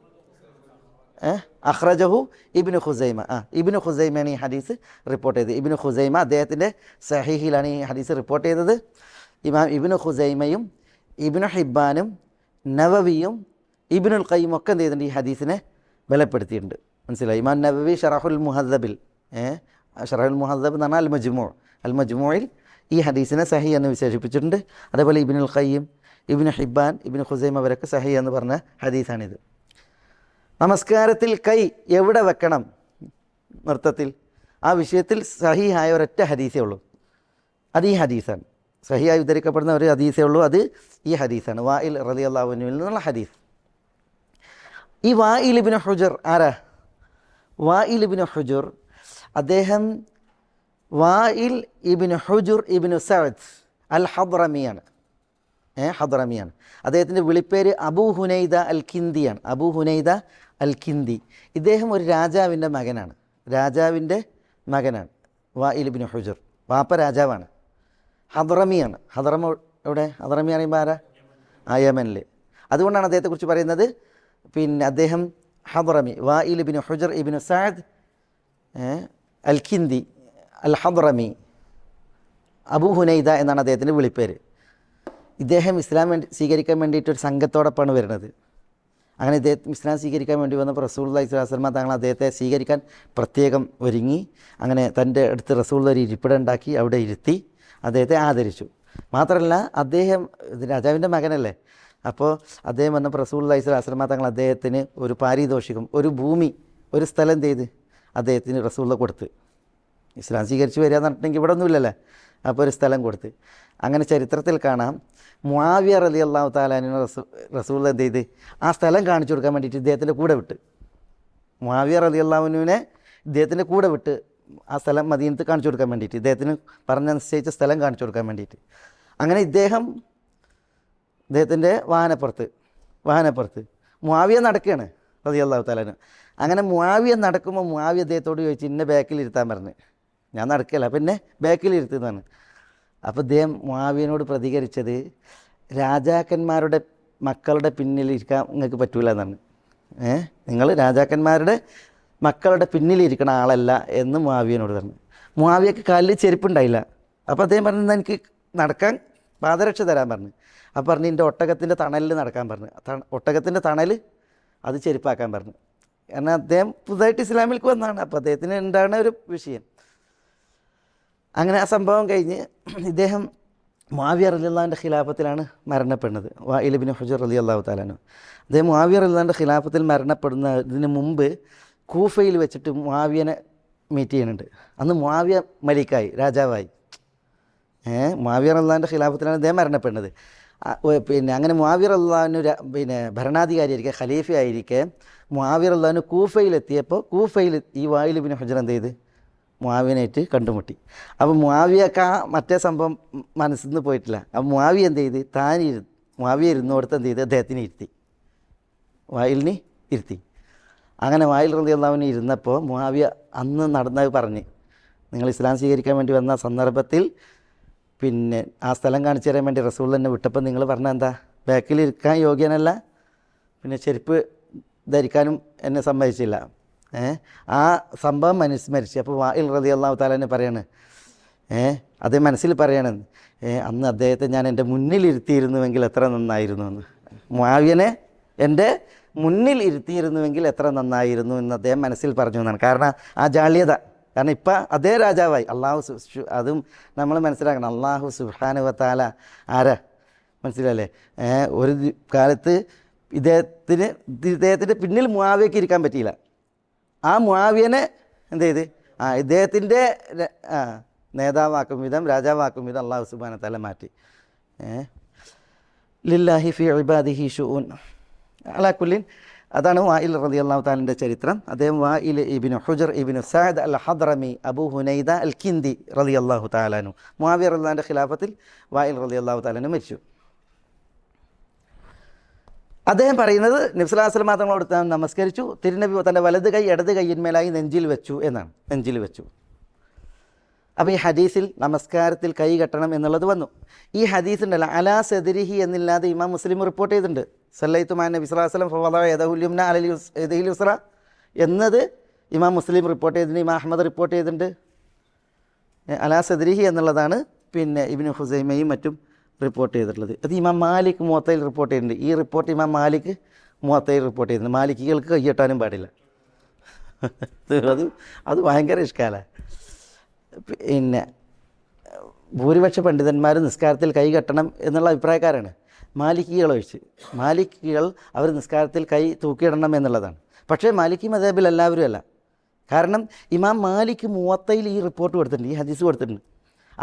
അഖ്റജഹു ഇബ്നു ഖുസൈമ. ഇബ്നു ഖുസൈമയാണ് ഈ ഹദീസ് റിപ്പോർട്ട് ചെയ്തത്. ഇബ്നു ഖുസൈമ അദ്ദേഹത്തിൻ്റെ സഹീഹിലാണ് ഈ ഹദീസ് റിപ്പോർട്ട് ചെയ്തത്. ഇമാം ഇബ്നു ഖുസൈമയും ഇബ്നു ഹിബ്ബാനും നവവിയും ഇബ്നുൽ ഖയ്യിം ഒക്കെ എന്ത് ചെയ്തിട്ടുണ്ട്? ഈ ഹദീസിനെ ബലപ്പെടുത്തിയിട്ടുണ്ട്. മനസ്സിലായി? ഇമാം നവവി ഷറഹുൽ മുഹദ്ദബിൽ, ഷറഹുൽ മുഹദ്ദബ് എന്ന് പറഞ്ഞാൽ അൽ മജ്മൂഇൽ ഈ ഹദീസിനെ സഹീ എന്ന് വിശേഷിപ്പിച്ചിട്ടുണ്ട്. അതേപോലെ ഇബ്നുൽ ഖയ്യിം, ഇബ്നു ഹിബ്ബാൻ, ഇബ്നു ഖുസൈമ അവരൊക്കെ സഹീ എന്ന് പറഞ്ഞ ഹദീസാണിത്. നമസ്കാരത്തിൽ കൈ എവിടെ വെക്കണം നൃത്തത്തിൽ, ആ വിഷയത്തിൽ സഹീഹായ ഒരൊറ്റ ഹദീസേ ഉള്ളൂ, അത് ഈ ഹദീസാണ്. സഹീഹായി ഉദ്ധരിക്കപ്പെടുന്ന ഒരു ഹദീസേ ഉള്ളൂ, അത് ഈ ഹദീസാണ്. വായിൽ റളിയല്ലാഹു അൻഹുവിൽ നിന്നുള്ള ഹദീസ്. ഈ വായിൽ ഇബ്നു ഹുജർ ആരാ? വായിൽ ഇബ്നു ഹുജർ, അദ്ദേഹം വായിൽ ഇബ്നു ഹുജർ ഇബ്നു സഅദ് അൽ ഹദ്റമിയാണ്. ഹദ്റമിയാണ്. അദ്ദേഹത്തിൻ്റെ വിളിപ്പേര് അബൂ ഹുനൈദ അൽ കിന്ദിയാണ്. അബൂ ഹുനൈദ അൽ കിന്ദി. ഇദ്ദേഹം ഒരു രാജാവിൻ്റെ മകനാണ്. രാജാവിൻ്റെ മകനാണ് വായിൽ ഇബ്നു ഹുജർ. വാപ്പ രാജാവാണ്. ഹദ്റമിയാണ്. ഹദ്റമ എവിടെ? ഹദ്റമി പറയുമ്പോൾ ആരാ? യമനിൽ. അതുകൊണ്ടാണ് അദ്ദേഹത്തെക്കുറിച്ച് പറയുന്നത് പിന്നെ അദ്ദേഹം ഹദ്റമി, വായിൽ ഇബ്നു ഹുജർ ഇബ്നു സഅദ് അൽ കിന്ദി അൽ ഹദ്റമി, അബൂ ഹുനൈദ എന്നാണ് അദ്ദേഹത്തിൻ്റെ വിളിപ്പേര്. ഇദ്ദേഹം ഇസ്ലാം സ്വീകരിക്കാൻ വേണ്ടിയിട്ട് ഒരു സംഘത്തോടൊപ്പമാണ് വരുന്നത്. അങ്ങനെ ഇദ്ദേഹം ഇസ്ലാം സ്വീകരിക്കാൻ വേണ്ടി വന്നപ്പോൾ റസൂലുള്ളാഹി സ്വല്ലല്ലാഹു അലൈഹി വസല്ലം തങ്ങൾ അദ്ദേഹത്തെ സ്വീകരിക്കാൻ പ്രത്യേകം ഒരുങ്ങി. അങ്ങനെ തൻ്റെ അടുത്ത് റസൂലുള്ള ഒരു ഇരിപ്പിടം ഉണ്ടാക്കി അവിടെ ഇരുത്തി അദ്ദേഹത്തെ ആദരിച്ചു. മാത്രമല്ല അദ്ദേഹം രാജാവിൻ്റെ മകനല്ലേ, അപ്പോൾ അദ്ദേഹം വന്നപ്പോൾ റസൂലുള്ളാഹി സ്വല്ലല്ലാഹു അലൈഹി വസല്ലം തങ്ങൾ അദ്ദേഹത്തിന് ഒരു പാരിതോഷികം, ഒരു ഭൂമി, ഒരു സ്ഥലം ചെയ്ത് അദ്ദേഹത്തിന് റസൂലുള്ള കൊടുത്ത്. ഇസ്ലാം സ്വീകരിച്ച് വരിക എന്ന് പറഞ്ഞിട്ടുണ്ടെങ്കിൽ ഇവിടെ ഒന്നുമില്ലല്ലേ, അപ്പോൾ ഒരു സ്ഥലം കൊടുത്ത്. അങ്ങനെ ചരിത്രത്തിൽ കാണാം, മുആവിയ റളിയല്ലാഹു തആല അൻഹു റസൂൽ എന്ത് ചെയ്ത് ആ സ്ഥലം കാണിച്ചു കൊടുക്കാൻ വേണ്ടിയിട്ട് ഇദ്ദേഹത്തിൻ്റെ കൂടെ വിട്ട്. മുആവിയ റളിയല്ലാഹു അൻഹുവിനെ ഇദ്ദേഹത്തിൻ്റെ കൂടെ വിട്ട് ആ സ്ഥലം മദീനത്ത് കാണിച്ചു കൊടുക്കാൻ വേണ്ടിയിട്ട്, ഇദ്ദേഹത്തിന് പറഞ്ഞ നിശ്ചയിച്ച സ്ഥലം കാണിച്ചു കൊടുക്കാൻ വേണ്ടിയിട്ട്. അങ്ങനെ ഇദ്ദേഹത്തിൻ്റെ വാഹനപ്പുറത്ത് മുആവിയ നടക്കുകയാണ് റളിയല്ലാഹു തആല അൻഹു. അങ്ങനെ മുആവിയ നടക്കുമ്പോൾ മുആവിയ അദ്ദേഹത്തോട് ചോദിച്ചു, ഇന്നെ ബാക്കിൽ ഇരുത്താൻ പറഞ്ഞ്. ഞാൻ നടക്കുകയല്ല, പിന്നെ ബാക്കിൽ ഇരുത്തുന്നതാണ്. അപ്പോൾ അദ്ദേഹം മുആവിയനോട് പ്രതികരിച്ചത്, രാജാക്കന്മാരുടെ മക്കളുടെ പിന്നിലിരിക്കാൻ നിങ്ങൾക്ക് പറ്റൂല എന്നാണ്. നിങ്ങൾ രാജാക്കന്മാരുടെ മക്കളുടെ പിന്നിലിരിക്കണ ആളല്ല എന്ന് മുആവിയനോട് പറഞ്ഞു. മുആവിയക്ക് കാലിൽ ചെരുപ്പുണ്ടായില്ല. അപ്പോൾ അദ്ദേഹം പറഞ്ഞു, എനിക്ക് നടക്കാൻ പാദരക്ഷ തരാൻ പറഞ്ഞു. അപ്പോൾ പറഞ്ഞു, എൻ്റെ ഒട്ടകത്തിൻ്റെ തണലിൽ നടക്കാൻ പറഞ്ഞു. ഒട്ടകത്തിൻ്റെ തണൽ അത് ചെരുപ്പാക്കാൻ പറഞ്ഞു. കാരണം അദ്ദേഹം പുതുതായിട്ട് ഇസ്ലാമിലേക്ക് വന്നതാണ്. അപ്പോൾ അദ്ദേഹത്തിന് ഉണ്ടാകുന്ന ഒരു വിഷയം. അങ്ങനെ ആ സംഭവം കഴിഞ്ഞ് ഇദ്ദേഹം മുആവിയ റളിയല്ലാഹുവിൻ്റെ ഖിലാഫത്തിലാണ് മരണപ്പെടുന്നത്. വായിൽ ഇബ്നു ഹുജർ റളിയല്ലാഹു തആല അൻഹു. അദ്ദേഹം മുആവിയ റളിയല്ലാഹുവിൻ്റെ ഖിലാഫത്തിൽ മരണപ്പെടുന്നതിന് മുമ്പ് കൂഫയിൽ വെച്ചിട്ട് മുആവിയനെ മീറ്റ് ചെയ്യുന്നുണ്ട്. അന്ന് മുആവിയ മലിക്കായി, രാജാവായി. മുആവിയ റളിയല്ലാഹുവിൻ്റെ ഖിലാഫത്തിലാണ് അദ്ദേഹം മരണപ്പെടുന്നത്. പിന്നെ അങ്ങനെ മുആവിയ റളിയല്ലാഹു ഭരണാധികാരിയായിരിക്കെ, ഖലീഫയായിരിക്കെ മുആവിയ റളിയല്ലാഹു കൂഫയിലെത്തിയപ്പോൾ കൂഫയിൽ ഈ വായിൽ ഇബ്നു ഹുജർ എന്ത് ചെയ്ത് മുആവിയനായിട്ട് കണ്ടുമുട്ടി. അപ്പോൾ മുആവിയക്ക് മറ്റേ സംഭവം മനസ്സിൽ നിന്ന് പോയിട്ടില്ല. അപ്പോൾ മുആവിയ എന്ത് ചെയ്ത് മുആവിയ ഇരുന്നോടത്ത് എന്ത് ചെയ്ത് അദ്ദേഹത്തിന് ഇരുത്തി, വായിലിന് ഇരുത്തി. അങ്ങനെ വായിൽ റളിയല്ലാഹു അൻഹു ഇരുന്നപ്പോൾ മുആവിയ അന്ന് നടന്നത് പറഞ്ഞ്, നിങ്ങൾ ഇസ്ലാം സ്വീകരിക്കാൻ വേണ്ടി വന്ന സന്ദർഭത്തിൽ പിന്നെ ആ സ്ഥലം കാണിച്ചു തരാൻ വേണ്ടി റസൂൽ തന്നെ വിട്ടപ്പോൾ നിങ്ങൾ പറഞ്ഞ എന്താ, ബാക്കിലിരിക്കാൻ യോഗ്യനല്ല, പിന്നെ ചെരുപ്പ് ധരിക്കാനും എന്നെ സമ്മതിച്ചില്ല. ആ സംഭവം അനുസ്മരിച്ച് അപ്പോൾ വായിൽ റളിയല്ലാഹു തആല അൻഹു പറയാണ്, അതേ മനസ്സിൽ പറയാണ്, അന്ന് അദ്ദേഹത്തെ ഞാൻ എൻ്റെ മുന്നിലിരുത്തിയിരുന്നുവെങ്കിൽ എത്ര നന്നായിരുന്നു എന്ന്. മുആവിയനെ എൻ്റെ മുന്നിൽ ഇരുത്തിയിരുന്നുവെങ്കിൽ എത്ര നന്നായിരുന്നു എന്ന് അദ്ദേഹം മനസ്സിൽ പറഞ്ഞു എന്നാണ്. കാരണം ആ ജാള്യത, കാരണം ഇപ്പം അതേ രാജാവായി. അതും നമ്മൾ മനസ്സിലാക്കണം, അല്ലാഹു സുബ്ഹാനഹു വ തആല ആരാ, മനസ്സിലല്ലേ? ഒരു കാലത്ത് ഇദ്ദേഹത്തിൻ്റെ പിന്നിൽ മുആവിയക്ക് ഇരിക്കാൻ പറ്റിയില്ല. ആ മുആവിയനെ എന്ത് ചെയ്ത് ഇദ്ദേഹത്തിൻ്റെ നേതാവാക്കും വിധം, രാജാവാക്കും വിധം അല്ലാഹു സുബ്ഹാനഹു വ തആല മാറ്റി. ലില്ലാഹി ഫി ഇബാദിഹി ശുഊൻ അലാ കുല്ലിൻ. അതാണ് വായിൽ റളിയല്ലാഹു തആലയുടെ ചരിത്രം. അദ്ദേഹം വായിൽ ഇബ്നു ഹുജർ ഇബ്നു സഅദ് അൽ ഹദ്റമി അബൂ ഹുനൈദ അൽ കിന്ദി റളിയല്ലാഹു തആല അൻഹു. മുആവിയ റളിയല്ലാഹുവിൻ്റെ ഖിലാഫത്തിൽ വായിൽ റളിയല്ലാഹു തആല അൻഹു മരിച്ചു. അദ്ദേഹം പറയുന്നത് നബി സല്ലല്ലാഹു അലൈഹി വസല്ലം തങ്ങളോട് താൻ നമസ്കരിച്ചു, തിരുനബി തൻ്റെ വലത് കൈ ഇടത് കൈയിന്മേലായി നെഞ്ചിൽ വെച്ചു എന്നാണ്. നെഞ്ചിൽ വെച്ചു. അപ്പോൾ ഈ ഹദീസിൽ നമസ്കാരത്തിൽ കൈ കെട്ടണം എന്നുള്ളത് വന്നു. ഈ ഹദീസ് ഉണ്ടല്ലോ, അലാ സദരിഹി എന്നില്ലാതെ ഇമാം മുസ്ലിം റിപ്പോർട്ട് ചെയ്തിട്ടുണ്ട്. സല്ലൈതു മഅ നബി സല്ലല്ലാഹു അലൈഹി വസല്ലം ഫവദഅ യദഹുൽ യുംന അലൽ യദിഹിൽ യുസ്റ എന്നത് ഇമാം മുസ്ലിം റിപ്പോർട്ട് ചെയ്തിട്ടുണ്ട്. ഇമാം അഹ്മദ് റിപ്പോർട്ട് ചെയ്തിട്ടുണ്ട്. അലാ സദരിഹി എന്നുള്ളതാണ് പിന്നെ ഇബ്നു ഖുസൈമയും മറ്റും റിപ്പോർട്ട് ചെയ്തിട്ടുള്ളത്. അത് ഇമാം മാലിക് മുവത്തയിൽ റിപ്പോർട്ട് ചെയ്തിട്ടുണ്ട്. ഈ റിപ്പോർട്ട് ഇമാം മാലിക് മുവത്തയിൽ റിപ്പോർട്ട് ചെയ്തിട്ടുണ്ട്. മാലിക്കികൾക്ക് കൈയ്യട്ടാനും പാടില്ല. അത് ഭയങ്കര ഇഷ്കാലാണ്. പിന്നെ ഭൂരിപക്ഷ പണ്ഡിതന്മാർ നിസ്കാരത്തിൽ കൈ കെട്ടണം എന്നുള്ള അഭിപ്രായക്കാരാണ്. മാലിക്കികൾ ഒഴിച്ച്, മാലിക്കികൾ അവർ നിസ്കാരത്തിൽ കൈ തൂക്കിയിടണം എന്നുള്ളതാണ്. പക്ഷേ മാലിക്കി മദ്ഹബിൽ എല്ലാവരും അല്ല. കാരണം ഇമാം മാലിക് മുവത്തയിൽ ഈ റിപ്പോർട്ട് കൊടുത്തിട്ടുണ്ട്, ഈ ഹദീസ് കൊടുത്തിട്ടുണ്ട്.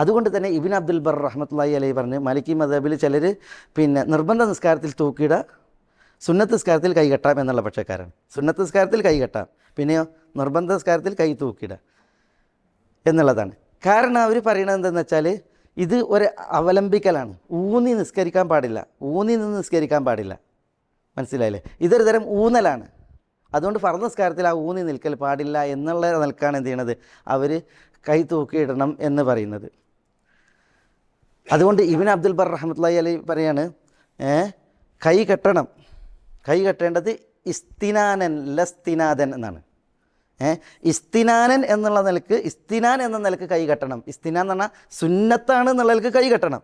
അതുകൊണ്ട് തന്നെ ഇബ്നു അബ്ദുൽ ബർ റഹ്മത്തുള്ളാഹി അലൈഹി പറഞ്ഞ് മാലിക്കി മദ്ഹബിൽ ചിലർ പിന്നെ നിർബന്ധ നിസ്കാരത്തിൽ തൂക്കിയിടുക, സുന്നത്ത് നിസ്കാരത്തിൽ കൈ കെട്ടാം എന്നുള്ള പക്ഷക്കാരാണ്. സുന്നത്ത് നിസ്കാരത്തിൽ കൈ കെട്ടാം, പിന്നെയോ നിർബന്ധ നിസ്കാരത്തിൽ കൈ തൂക്കിയിടാം എന്നുള്ളതാണ്. കാരണം അവർ പറയണത് എന്തെന്ന് വെച്ചാൽ ഇത് ഒരു അവലംബിക്കലാണ്. ഊന്നി നിസ്കരിക്കാൻ പാടില്ല, ഊന്നി നിന്ന് നിസ്കരിക്കാൻ പാടില്ല. മനസ്സിലായില്ലേ? ഇതൊരു തരം ഊന്നലാണ്. അതുകൊണ്ട് ഫർദ് നിസ്കാരത്തിൽ ആ ഊന്നി നിൽക്കൽ പാടില്ല എന്നുള്ള നിലക്കാണ് എന്ത് ചെയ്യണത്, അവർ കൈ തൂക്കിയിടണം എന്ന് പറയുന്നത്. അതുകൊണ്ട് ഇബ്നു അബ്ദുൽ ബർ റഹ്മത്തുള്ളാഹി അലൈഹി പറയാണ്, കൈ കെട്ടണം, കൈ കെട്ടേണ്ടത് ഇസ്തിനാനൻ ലസ്തിനാദൻ എന്നാണ്. ഇസ്തിനാനൻ എന്നുള്ള നിലക്ക്, ഇസ്തിനാൻ എന്ന നിലക്ക് കൈ കെട്ടണം. ഇസ്തിനാൻ എന്ന് പറഞ്ഞാൽ സുന്നത്താണ് എന്നുള്ള നിലക്ക് കൈ കെട്ടണം.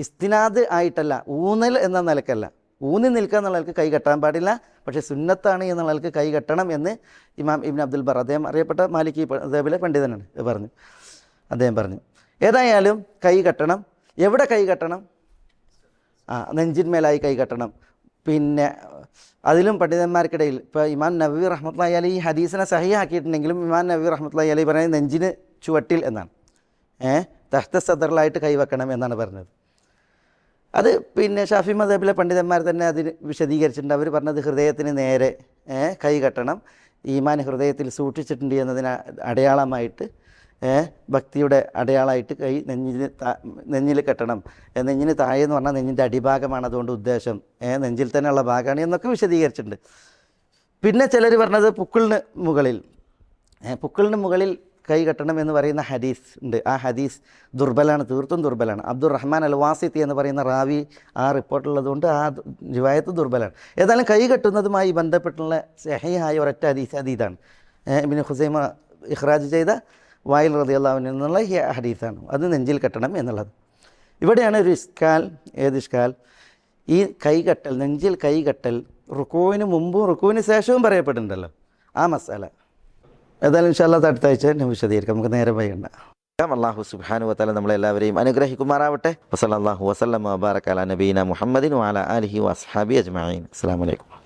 ഇസ്തിനാദ് ആയിട്ടല്ല, ഊന്നൽ എന്ന നിലക്കല്ല. ഊന്നി നിൽക്കുക എന്നുള്ള നിലക്ക് കൈ കെട്ടാൻ പാടില്ല, പക്ഷേ സുന്നത്താണ് എന്നുള്ള നിലക്ക് കൈ കെട്ടണം എന്ന് ഇമാം ഇബ്നു അബ്ദുൽ ബർ, അദ്ദേഹം അറിയപ്പെട്ട മാലിക്കി മദ്ഹബിലെ പണ്ഡിതനാണ്, പറഞ്ഞു. അദ്ദേഹം പറഞ്ഞു ഏതായാലും കൈ കെട്ടണം. എവിടെ കൈ കെട്ടണം? നെഞ്ചിന്മേലായി കൈ കെട്ടണം. പിന്നെ അതിലും പണ്ഡിതന്മാർക്കിടയിൽ ഇപ്പോൾ ഇമാം നവവി റഹ്മത്തുള്ളാഹി അലൈഹി ഈ ഹദീസിനെ സഹിഹാക്കിയിട്ടുണ്ടെങ്കിലും ഇമാം നവവി റഹ്മത്തുള്ളാഹി അലൈഹി പറയുന്നത് നെഞ്ചിന് ചുവട്ടിൽ എന്നാണ്. തഹ്ത സദറിലായിട്ട് കൈവെക്കണം എന്നാണ് പറഞ്ഞത്. അത് പിന്നെ ഷാഫി മദ്ഹബിലെ പണ്ഡിതന്മാർ തന്നെ അതിന് വിശദീകരിച്ചിട്ടുണ്ട്. അവർ പറഞ്ഞത് ഹൃദയത്തിന് നേരെ കൈ കെട്ടണം, ഈമാൻ ഹൃദയത്തിൽ സൂക്ഷിച്ചിട്ടുണ്ട് എന്നതിന് അടയാളമായിട്ട്, ഭക്തിയുടെ അടയാളമായിട്ട് കൈ നെഞ്ഞിൽ കെട്ടണം. നെഞ്ഞിന് താഴെ എന്ന് പറഞ്ഞാൽ നെഞ്ഞിൻ്റെ അടിഭാഗമാണ് അതുകൊണ്ട് ഉദ്ദേശം, നെഞ്ചിൽ തന്നെയുള്ള ഭാഗമാണ് എന്നൊക്കെ വിശദീകരിച്ചിട്ടുണ്ട്. പിന്നെ ചിലർ പറഞ്ഞത് പുക്കിളിന് മുകളിൽ കൈ കെട്ടണം എന്ന് പറയുന്ന ഹദീസ് ഉണ്ട്. ആ ഹദീസ് ദുർബലാണ്, തീർത്തും ദുർബലാണ്. അബ്ദുർ റഹ്മാൻ അൽ വാസിത്തി എന്ന് പറയുന്ന റാവി ആ റിപ്പോർട്ടുള്ളതുകൊണ്ട് ആ റിവായത്ത് ദുർബലാണ്. ഏതായാലും കൈ കെട്ടുന്നതുമായി ബന്ധപ്പെട്ടുള്ള സഹിഹായ ഒരൊറ്റ ഹദീസാണ് ഇബ്നു ഖുസൈമ ഇഖ്റാജ് ചെയ്ത വായിൽ റളിയല്ലാഹു അൻഹു എന്നുള്ള ഈ ഹദീസാണ്. അത് നെഞ്ചിൽ കെട്ടണം എന്നുള്ളത്. ഇവിടെയാണ് ഒരു ഇഷ്കാൽ. ഏത് ഇഷ്കാൽ? ഈ കൈകെട്ടൽ, നെഞ്ചിൽ കൈകെട്ടൽ റുക്കൂവിന് മുമ്പും റുക്കൂവിന് ശേഷവും പറയപ്പെടുന്നുണ്ടല്ലോ, ആ മസാല. ഏതായാലും ഇൻഷാ അല്ലാഹ് അടുത്ത ആഴ്ച വിശദീകരിക്കാം, നമുക്ക് നേരെ വൈകണ്ട. അല്ലാഹു സുബ്ഹാനഹു വ തആല നമ്മളെല്ലാവരെയും അനുഗ്രഹിക്കുമാറാവട്ടെ. വസല്ലല്ലാഹു വസല്ലമ വബാറക അലാ നബീന മുഹമ്മദിൻ വഅലാ ആലിഹി വഅസ്ഹാബിഹി അജ്മഈൻ. അസ്സലാമു അലൈക്കും.